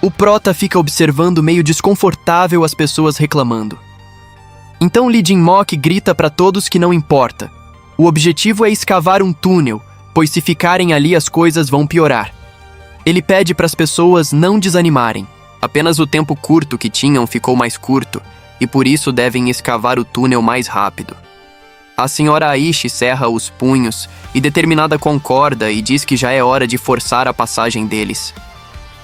[SPEAKER 1] O prota fica observando meio desconfortável as pessoas reclamando. Então Lee Jin-mock grita para todos que não importa. O objetivo é escavar um túnel, pois se ficarem ali as coisas vão piorar. Ele pede para as pessoas não desanimarem. Apenas o tempo curto que tinham ficou mais curto, e por isso devem escavar o túnel mais rápido. A senhora Aishi cerra os punhos e determinada concorda e diz que já é hora de forçar a passagem deles.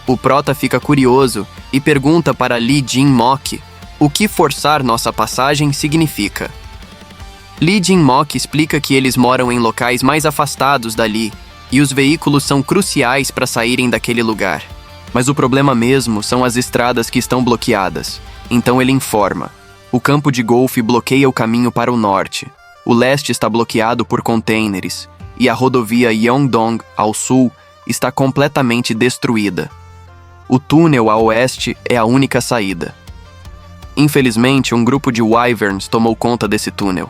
[SPEAKER 1] O prota fica curioso e pergunta para Lee Jin-mock o que forçar nossa passagem significa. Lee Jin-mock explica que eles moram em locais mais afastados dali e os veículos são cruciais para saírem daquele lugar. Mas o problema mesmo são as estradas que estão bloqueadas. Então ele informa. O campo de golfe bloqueia o caminho para o norte. O leste está bloqueado por contêineres e a rodovia Yeongdong, ao sul, está completamente destruída. O túnel a oeste é a única saída. Infelizmente, um grupo de wyverns tomou conta desse túnel.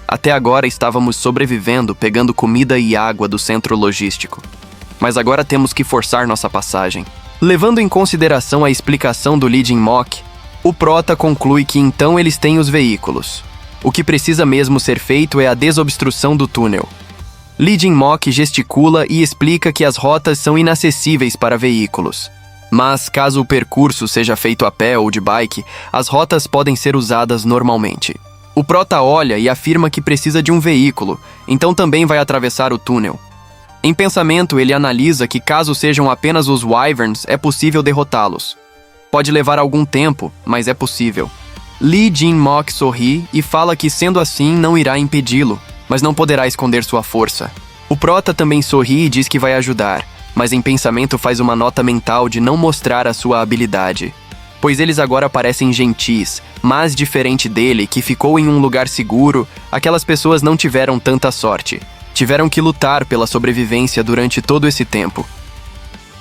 [SPEAKER 1] Até agora estávamos sobrevivendo pegando comida e água do centro logístico. Mas agora temos que forçar nossa passagem. Levando em consideração a explicação do Lee Jin-mock, o prota conclui que então eles têm os veículos. O que precisa mesmo ser feito é a desobstrução do túnel. Lee Jin-mock gesticula e explica que as rotas são inacessíveis para veículos. Mas, caso o percurso seja feito a pé ou de bike, as rotas podem ser usadas normalmente. O prota olha e afirma que precisa de um veículo, então também vai atravessar o túnel. Em pensamento, ele analisa que caso sejam apenas os wyverns, é possível derrotá-los. Pode levar algum tempo, mas é possível. Lee Jin-mock sorri e fala que sendo assim não irá impedi-lo, mas não poderá esconder sua força. O prota também sorri e diz que vai ajudar, mas em pensamento faz uma nota mental de não mostrar a sua habilidade. Pois eles agora parecem gentis, mas diferente dele, que ficou em um lugar seguro, aquelas pessoas não tiveram tanta sorte. Tiveram que lutar pela sobrevivência durante todo esse tempo.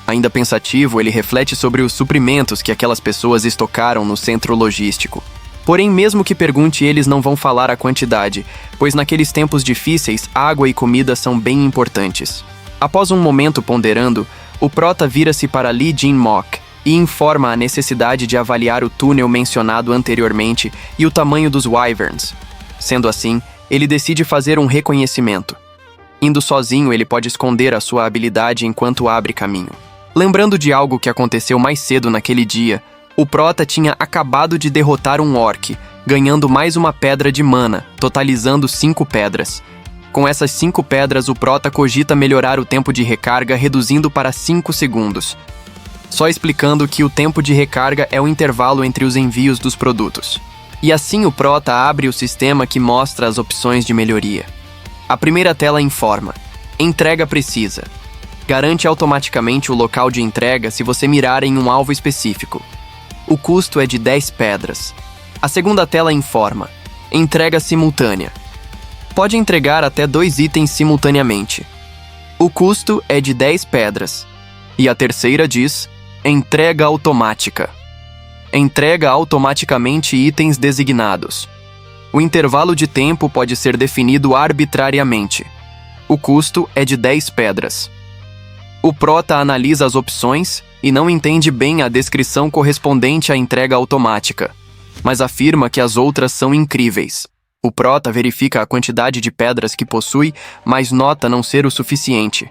[SPEAKER 1] Ainda pensativo, ele reflete sobre os suprimentos que aquelas pessoas estocaram no centro logístico. Porém, mesmo que pergunte, eles não vão falar a quantidade, pois naqueles tempos difíceis, água e comida são bem importantes. Após um momento ponderando, o prota vira-se para Lee Jin-mock e informa a necessidade de avaliar o túnel mencionado anteriormente e o tamanho dos wyverns. Sendo assim, ele decide fazer um reconhecimento. Indo sozinho, ele pode esconder a sua habilidade enquanto abre caminho. Lembrando de algo que aconteceu mais cedo naquele dia, o prota tinha acabado de derrotar um orc, ganhando mais uma pedra de mana, totalizando 5 pedras. Com essas 5 pedras, o prota cogita melhorar o tempo de recarga, reduzindo para 5 segundos. Só explicando que o tempo de recarga é o intervalo entre os envios dos produtos. E assim o prota abre o sistema que mostra as opções de melhoria. A primeira tela informa: entrega precisa. Garante automaticamente o local de entrega se você mirar em um alvo específico. O custo é de 10 pedras. A segunda tela informa: entrega simultânea. Pode entregar até 2 itens simultaneamente. O custo é de 10 pedras. E a terceira diz: entrega automática. Entrega automaticamente itens designados. O intervalo de tempo pode ser definido arbitrariamente. O custo é de 10 pedras. O prota analisa as opções e não entende bem a descrição correspondente à entrega automática, mas afirma que as outras são incríveis. O prota verifica a quantidade de pedras que possui, mas nota não ser o suficiente.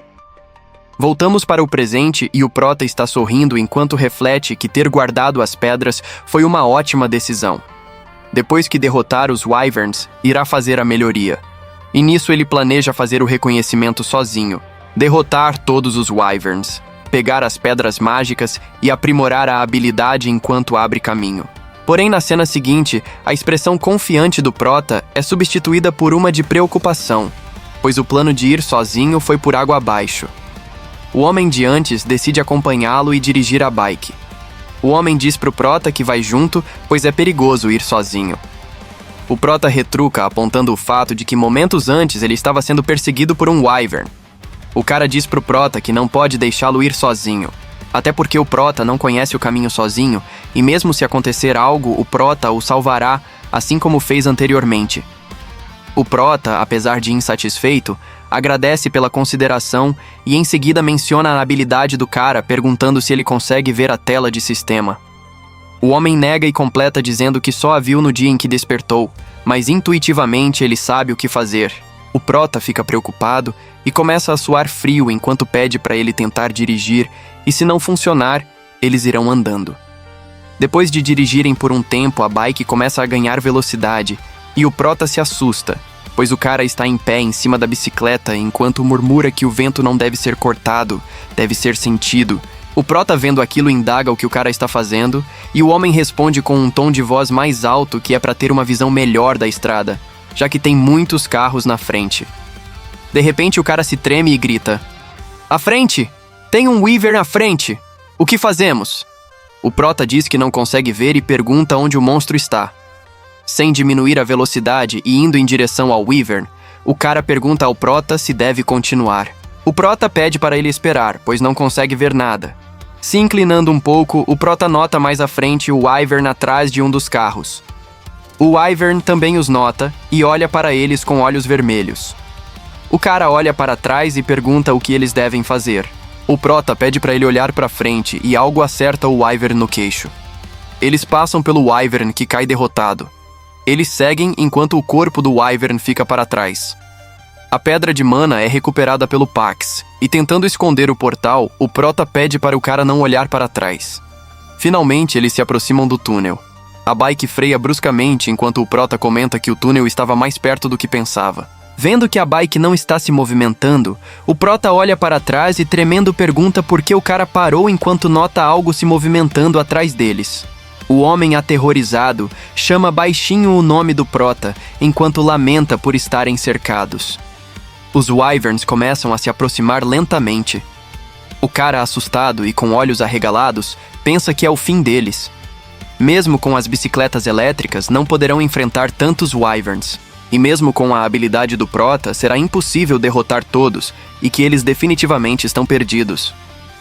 [SPEAKER 1] Voltamos para o presente e o prota está sorrindo enquanto reflete que ter guardado as pedras foi uma ótima decisão. Depois que derrotar os wyverns, irá fazer a melhoria. E nisso ele planeja fazer o reconhecimento sozinho, derrotar todos os wyverns, pegar as pedras mágicas e aprimorar a habilidade enquanto abre caminho. Porém, na cena seguinte, a expressão confiante do prota é substituída por uma de preocupação, pois o plano de ir sozinho foi por água abaixo. O homem de antes decide acompanhá-lo e dirigir a bike. O homem diz pro Prota que vai junto, pois é perigoso ir sozinho. O Prota retruca, apontando o fato de que momentos antes ele estava sendo perseguido por um Wyvern. O cara diz pro Prota que não pode deixá-lo ir sozinho, até porque o Prota não conhece o caminho sozinho, e mesmo se acontecer algo, o Prota o salvará, assim como fez anteriormente. O Prota, apesar de insatisfeito, agradece pela consideração e em seguida menciona a habilidade do cara, perguntando se ele consegue ver a tela de sistema. O homem nega e completa dizendo que só a viu no dia em que despertou, mas intuitivamente ele sabe o que fazer. O Prota fica preocupado e começa a suar frio enquanto pede para ele tentar dirigir, e se não funcionar, eles irão andando. Depois de dirigirem por um tempo, a bike começa a ganhar velocidade, e o Prota se assusta, pois o cara está em pé em cima da bicicleta enquanto murmura que o vento não deve ser cortado, deve ser sentido. O Prota, vendo aquilo, indaga o que o cara está fazendo, e o homem responde com um tom de voz mais alto que é para ter uma visão melhor da estrada, já que tem muitos carros na frente. De repente, o cara se treme e grita: "À frente! Tem um Wyvern à frente! O que fazemos?" O Prota diz que não consegue ver e pergunta onde o monstro está. Sem diminuir a velocidade e indo em direção ao Wyvern, o cara pergunta ao Prota se deve continuar. O Prota pede para ele esperar, pois não consegue ver nada. Se inclinando um pouco, o Prota nota mais à frente o Wyvern atrás de um dos carros. O Wyvern também os nota e olha para eles com olhos vermelhos. O cara olha para trás e pergunta o que eles devem fazer. O Prota pede para ele olhar para frente e algo acerta o Wyvern no queixo. Eles passam pelo Wyvern, que cai derrotado. Eles seguem enquanto o corpo do Wyvern fica para trás. A pedra de mana é recuperada pelo Pax, e tentando esconder o portal, o Prota pede para o cara não olhar para trás. Finalmente, eles se aproximam do túnel. A bike freia bruscamente enquanto o Prota comenta que o túnel estava mais perto do que pensava. Vendo que a bike não está se movimentando, o Prota olha para trás e tremendo pergunta por que o cara parou enquanto nota algo se movimentando atrás deles. O homem, aterrorizado, chama baixinho o nome do Prota, enquanto lamenta por estarem cercados. Os Wyverns começam a se aproximar lentamente. O cara, assustado e com olhos arregalados, pensa que é o fim deles. Mesmo com as bicicletas elétricas, não poderão enfrentar tantos Wyverns. E mesmo com a habilidade do Prota, será impossível derrotar todos, e que eles definitivamente estão perdidos.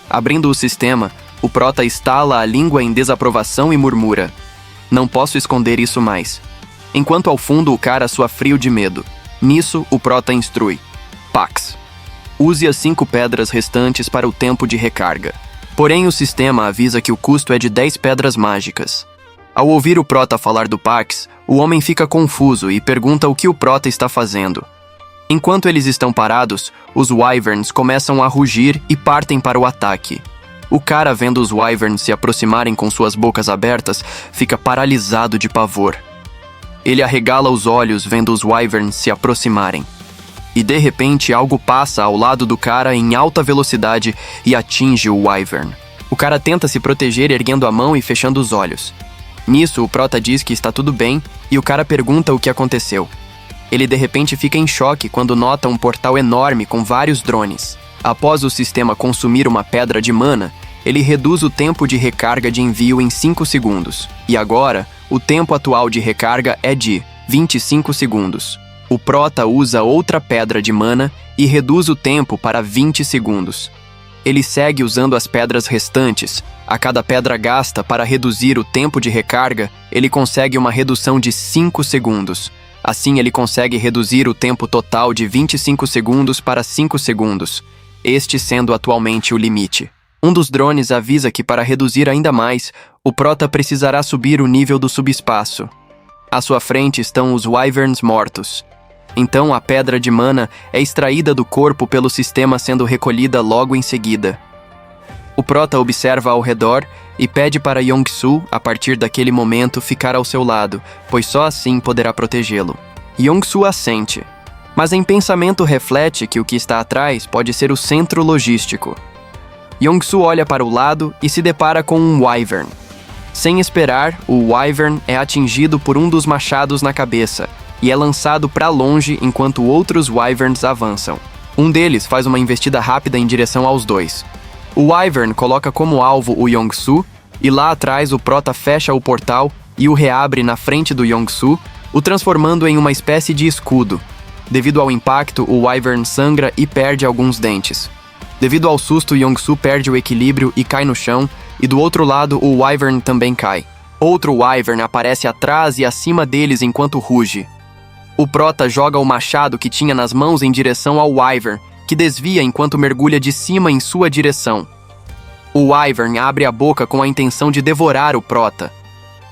[SPEAKER 1] Abrindo o sistema, o Prota estala a língua em desaprovação e murmura: "Não posso esconder isso mais." Enquanto ao fundo o cara sua frio de medo. Nisso, o Prota instrui: "Pax, use as 5 pedras restantes para o tempo de recarga." Porém, o sistema avisa que o custo é de 10 pedras mágicas. Ao ouvir o Prota falar do Pax, o homem fica confuso e pergunta o que o Prota está fazendo. Enquanto eles estão parados, os Wyverns começam a rugir e partem para o ataque. O cara, vendo os Wyverns se aproximarem com suas bocas abertas, fica paralisado de pavor. Ele arregala os olhos vendo os Wyverns se aproximarem. E de repente algo passa ao lado do cara em alta velocidade e atinge o Wyvern. O cara tenta se proteger erguendo a mão e fechando os olhos. Nisso, o Prota diz que está tudo bem e o cara pergunta o que aconteceu. Ele de repente fica em choque quando nota um portal enorme com vários drones. Após o sistema consumir uma pedra de mana, ele reduz o tempo de recarga de envio em 5 segundos. E agora, o tempo atual de recarga é de 25 segundos. O Prota usa outra pedra de mana e reduz o tempo para 20 segundos. Ele segue usando as pedras restantes. A cada pedra gasta para reduzir o tempo de recarga, ele consegue uma redução de 5 segundos. Assim, ele consegue reduzir o tempo total de 25 segundos para 5 segundos, este sendo atualmente o limite. Um dos drones avisa que para reduzir ainda mais, o Prota precisará subir o nível do subespaço. À sua frente estão os Wyverns mortos. Então a pedra de mana é extraída do corpo pelo sistema sendo recolhida logo em seguida. O Prota observa ao redor e pede para Yong-Soo, a partir daquele momento, ficar ao seu lado, pois só assim poderá protegê-lo. Yong-Soo assente, mas em pensamento reflete que o que está atrás pode ser o centro logístico. Yong-Soo olha para o lado e se depara com um Wyvern. Sem esperar, o Wyvern é atingido por um dos machados na cabeça e é lançado para longe enquanto outros Wyverns avançam. Um deles faz uma investida rápida em direção aos dois. O Wyvern coloca como alvo o Yong-Soo, e lá atrás o Prota fecha o portal e o reabre na frente do Yong-Soo, o transformando em uma espécie de escudo. Devido ao impacto, o Wyvern sangra e perde alguns dentes. Devido ao susto, Yong-Soo perde o equilíbrio e cai no chão, e do outro lado o Wyvern também cai. Outro Wyvern aparece atrás e acima deles enquanto ruge. O Prota joga o machado que tinha nas mãos em direção ao Wyvern, que desvia enquanto mergulha de cima em sua direção. O Wyvern abre a boca com a intenção de devorar o Prota.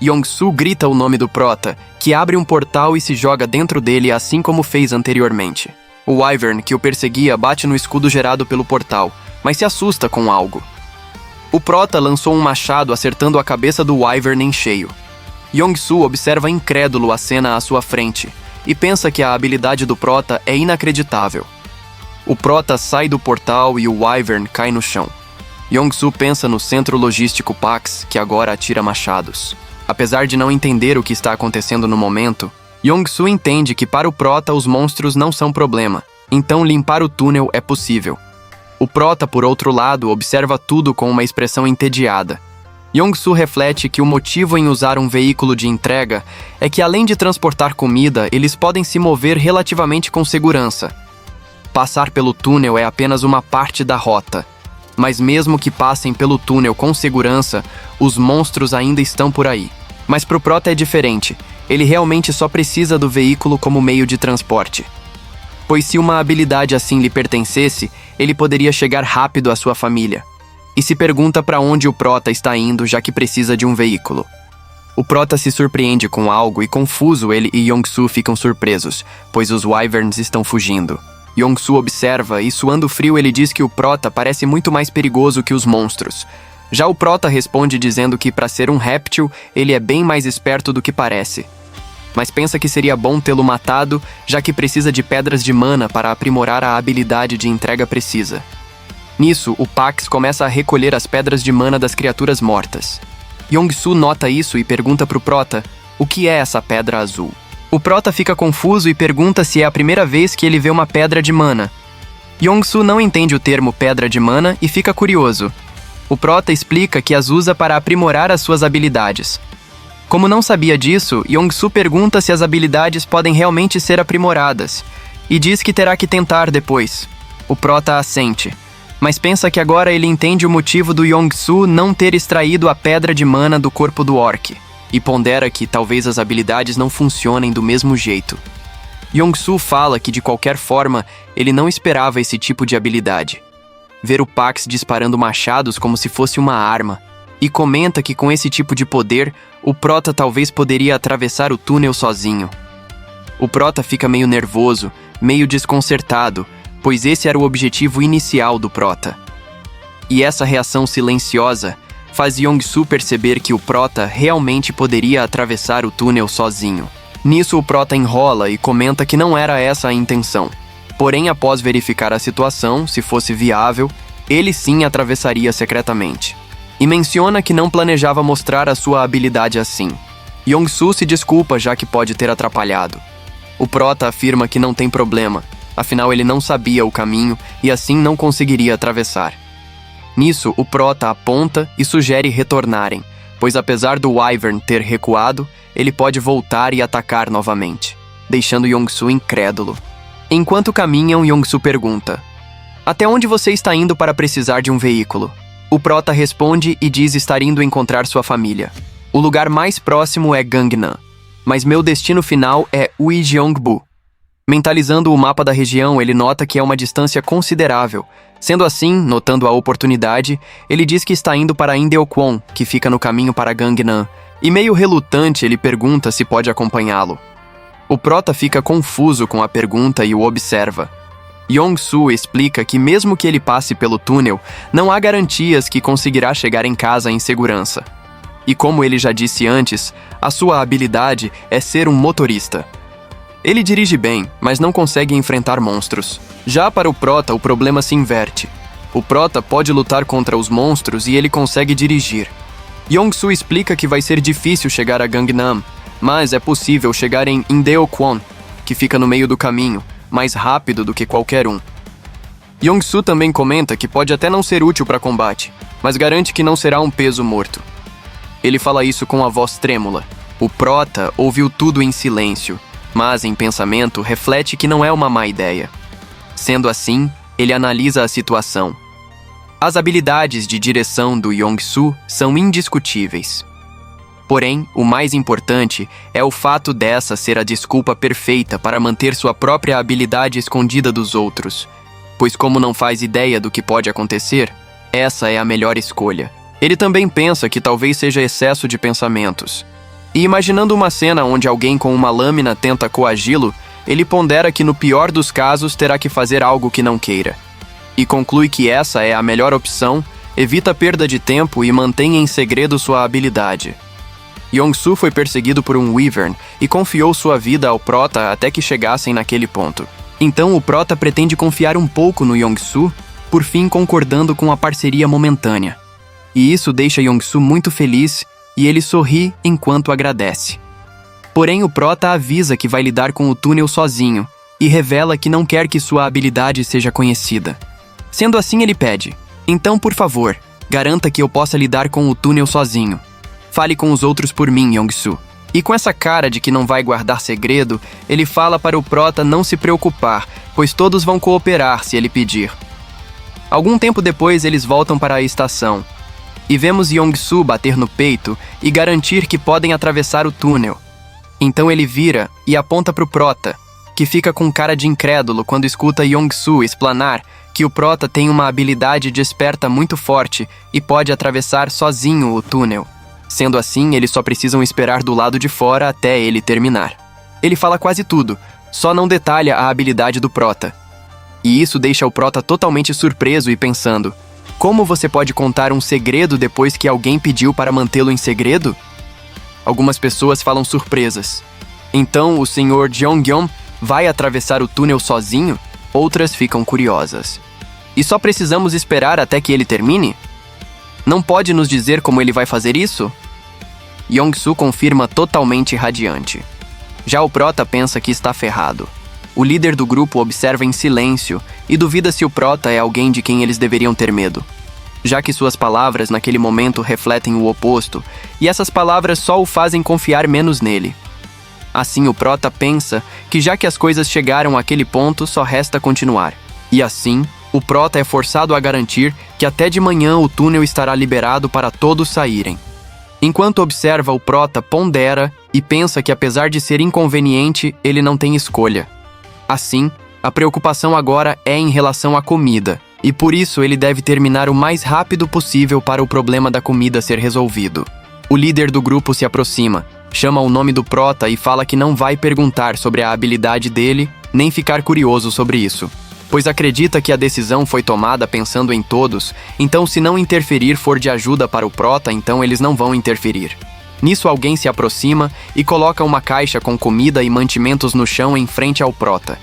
[SPEAKER 1] Yong-Soo grita o nome do Prota, que abre um portal e se joga dentro dele assim como fez anteriormente. O Wyvern, que o perseguia, bate no escudo gerado pelo portal, mas se assusta com algo. O Prota lançou um machado acertando a cabeça do Wyvern em cheio. Yong-Soo observa incrédulo a cena à sua frente e pensa que a habilidade do Prota é inacreditável. O Prota sai do portal e o Wyvern cai no chão. Yong-Soo pensa no centro logístico Pax, que agora atira machados. Apesar de não entender o que está acontecendo no momento, Yong-Soo entende que para o Prota os monstros não são problema, então limpar o túnel é possível. O Prota, por outro lado, observa tudo com uma expressão entediada. Yong-Soo reflete que o motivo em usar um veículo de entrega é que, além de transportar comida, eles podem se mover relativamente com segurança. Passar pelo túnel é apenas uma parte da rota, mas mesmo que passem pelo túnel com segurança, os monstros ainda estão por aí. Mas pro Prota é diferente, ele realmente só precisa do veículo como meio de transporte. Pois se uma habilidade assim lhe pertencesse, ele poderia chegar rápido à sua família. E se pergunta para onde o Prota está indo, já que precisa de um veículo. O Prota se surpreende com algo e, confuso, ele e Yong-Soo ficam surpresos, pois os Wyverns estão fugindo. Yong-Soo observa e, suando frio, ele diz que o Prota parece muito mais perigoso que os monstros. Já o Prota responde dizendo que, para ser um réptil, ele é bem mais esperto do que parece. Mas pensa que seria bom tê-lo matado, já que precisa de pedras de mana para aprimorar a habilidade de entrega precisa. Nisso, o Pax começa a recolher as pedras de mana das criaturas mortas. Yong-Soo nota isso e pergunta pro Prota o que é essa pedra azul. O Prota fica confuso e pergunta se é a primeira vez que ele vê uma pedra de mana. Yong-Soo não entende o termo pedra de mana e fica curioso. O Prota explica que as usa para aprimorar as suas habilidades. Como não sabia disso, Yong-Soo pergunta se as habilidades podem realmente ser aprimoradas, e diz que terá que tentar depois. O Prota assente, mas pensa que agora ele entende o motivo do Yong-Soo não ter extraído a pedra de mana do corpo do orc, e pondera que talvez as habilidades não funcionem do mesmo jeito. Yong-Soo fala que de qualquer forma ele não esperava esse tipo de habilidade. Ver o Pax disparando machados como se fosse uma arma, e comenta que com esse tipo de poder, o Prota talvez poderia atravessar o túnel sozinho. O Prota fica meio nervoso, meio desconcertado, pois esse era o objetivo inicial do Prota. E essa reação silenciosa faz Yong-Soo perceber que o Prota realmente poderia atravessar o túnel sozinho. Nisso o Prota enrola e comenta que não era essa a intenção. Porém, após verificar a situação, se fosse viável, ele sim atravessaria secretamente. E menciona que não planejava mostrar a sua habilidade assim. Yong-Soo se desculpa já que pode ter atrapalhado. O Prota afirma que não tem problema, afinal ele não sabia o caminho e assim não conseguiria atravessar. Nisso, o Prota aponta e sugere retornarem, pois apesar do Wyvern ter recuado, ele pode voltar e atacar novamente, deixando Yong-Soo incrédulo. Enquanto caminham, Yong-Soo pergunta: "Até onde você está indo para precisar de um veículo?" O Prota responde e diz estar indo encontrar sua família. O lugar mais próximo é Gangnam, mas meu destino final é Uijeongbu. Mentalizando o mapa da região, ele nota que é uma distância considerável. Sendo assim, notando a oportunidade, ele diz que está indo para Indeokwon, que fica no caminho para Gangnam, e meio relutante ele pergunta se pode acompanhá-lo. O Prota fica confuso com a pergunta e o observa. Yong-Soo explica que mesmo que ele passe pelo túnel, não há garantias que conseguirá chegar em casa em segurança. E como ele já disse antes, a sua habilidade é ser um motorista. Ele dirige bem, mas não consegue enfrentar monstros. Já para o Prota, o problema se inverte. O Prota pode lutar contra os monstros e ele consegue dirigir. Yong-Soo explica que vai ser difícil chegar a Gangnam, mas é possível chegar em Indeokwon, que fica no meio do caminho, mais rápido do que qualquer um. Yong-Soo também comenta que pode até não ser útil para combate, mas garante que não será um peso morto. Ele fala isso com a voz trêmula. O prota ouviu tudo em silêncio, mas em pensamento reflete que não é uma má ideia. Sendo assim, ele analisa a situação. As habilidades de direção do Yong-Soo são indiscutíveis. Porém, o mais importante é o fato dessa ser a desculpa perfeita para manter sua própria habilidade escondida dos outros, pois como não faz ideia do que pode acontecer, essa é a melhor escolha. Ele também pensa que talvez seja excesso de pensamentos. E imaginando uma cena onde alguém com uma lâmina tenta coagi-lo, ele pondera que no pior dos casos terá que fazer algo que não queira. E conclui que essa é a melhor opção, evita perda de tempo e mantém em segredo sua habilidade. Yong-Soo foi perseguido por um Wyvern e confiou sua vida ao prota até que chegassem naquele ponto. Então o prota pretende confiar um pouco no Yong-Soo, por fim concordando com a parceria momentânea. E isso deixa Yong-Soo muito feliz e ele sorri enquanto agradece. Porém, o prota avisa que vai lidar com o túnel sozinho e revela que não quer que sua habilidade seja conhecida. Sendo assim, ele pede: então, por favor, garanta que eu possa lidar com o túnel sozinho. Fale com os outros por mim, Yong-Soo. E com essa cara de que não vai guardar segredo, ele fala para o prota não se preocupar, pois todos vão cooperar se ele pedir. Algum tempo depois, eles voltam para a estação. E vemos Yong-Soo bater no peito e garantir que podem atravessar o túnel. Então ele vira e aponta para o prota, que fica com cara de incrédulo quando escuta Yong-Soo explanar que o prota tem uma habilidade de esperta muito forte e pode atravessar sozinho o túnel. Sendo assim, eles só precisam esperar do lado de fora até ele terminar. Ele fala quase tudo, só não detalha a habilidade do prota. E isso deixa o prota totalmente surpreso e pensando: como você pode contar um segredo depois que alguém pediu para mantê-lo em segredo? Algumas pessoas falam surpresas. Então o Sr. Jeongyeon vai atravessar o túnel sozinho? Outras ficam curiosas. E só precisamos esperar até que ele termine? Não pode nos dizer como ele vai fazer isso? Yong-Soo confirma totalmente radiante. Já o prota pensa que está ferrado. O líder do grupo observa em silêncio e duvida se o prota é alguém de quem eles deveriam ter medo, já que suas palavras naquele momento refletem o oposto, e essas palavras só o fazem confiar menos nele. Assim, o prota pensa que já que as coisas chegaram àquele ponto, só resta continuar. E assim, o prota é forçado a garantir que até de manhã o túnel estará liberado para todos saírem. Enquanto observa, o prota pondera e pensa que apesar de ser inconveniente, ele não tem escolha. Assim, a preocupação agora é em relação à comida, e por isso ele deve terminar o mais rápido possível para o problema da comida ser resolvido. O líder do grupo se aproxima, chama o nome do prota e fala que não vai perguntar sobre a habilidade dele, nem ficar curioso sobre isso, pois acredita que a decisão foi tomada pensando em todos, então se não interferir for de ajuda para o prota, então eles não vão interferir. Nisso alguém se aproxima e coloca uma caixa com comida e mantimentos no chão em frente ao prota.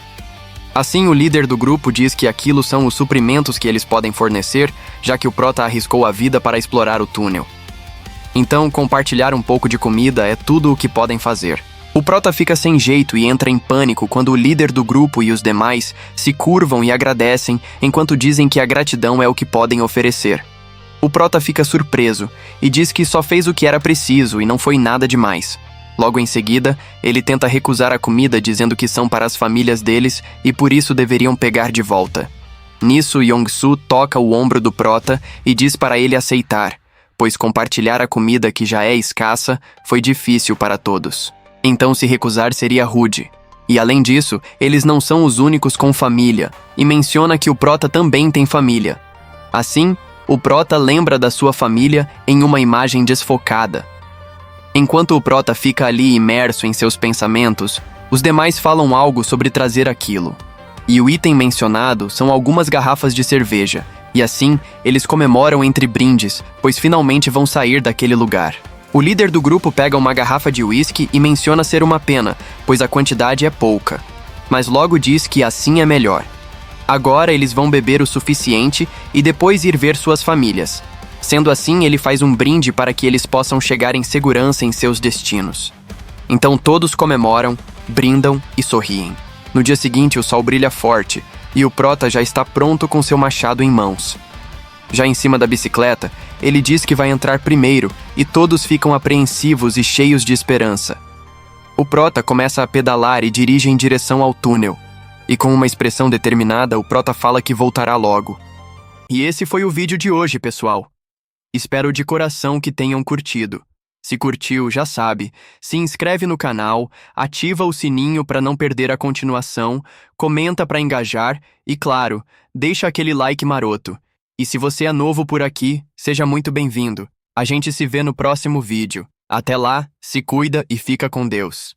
[SPEAKER 1] Assim, o líder do grupo diz que aquilo são os suprimentos que eles podem fornecer, já que o prota arriscou a vida para explorar o túnel. Então, compartilhar um pouco de comida é tudo o que podem fazer. O prota fica sem jeito e entra em pânico quando o líder do grupo e os demais se curvam e agradecem, enquanto dizem que a gratidão é o que podem oferecer. O prota fica surpreso e diz que só fez o que era preciso e não foi nada demais. Logo em seguida, ele tenta recusar a comida dizendo que são para as famílias deles e por isso deveriam pegar de volta. Nisso, Yong-Soo toca o ombro do prota e diz para ele aceitar, pois compartilhar a comida que já é escassa foi difícil para todos. Então se recusar seria rude. E além disso, eles não são os únicos com família, e menciona que o prota também tem família. Assim, o prota lembra da sua família em uma imagem desfocada. Enquanto o prota fica ali imerso em seus pensamentos, os demais falam algo sobre trazer aquilo. E o item mencionado são algumas garrafas de cerveja, e assim eles comemoram entre brindes, pois finalmente vão sair daquele lugar. O líder do grupo pega uma garrafa de uísque e menciona ser uma pena, pois a quantidade é pouca, mas logo diz que assim é melhor. Agora eles vão beber o suficiente e depois ir ver suas famílias. Sendo assim, ele faz um brinde para que eles possam chegar em segurança em seus destinos. Então todos comemoram, brindam e sorriem. No dia seguinte, o sol brilha forte, e o Prota já está pronto com seu machado em mãos. Já em cima da bicicleta, ele diz que vai entrar primeiro e todos ficam apreensivos e cheios de esperança. O Prota começa a pedalar e dirige em direção ao túnel. E com uma expressão determinada, o Prota fala que voltará logo. E esse foi o vídeo de hoje, pessoal. Espero de coração que tenham curtido. Se curtiu, já sabe, se inscreve no canal, ativa o sininho para não perder a continuação, comenta para engajar e, claro, deixa aquele like maroto. E se você é novo por aqui, seja muito bem-vindo. A gente se vê no próximo vídeo. Até lá, se cuida e fica com Deus.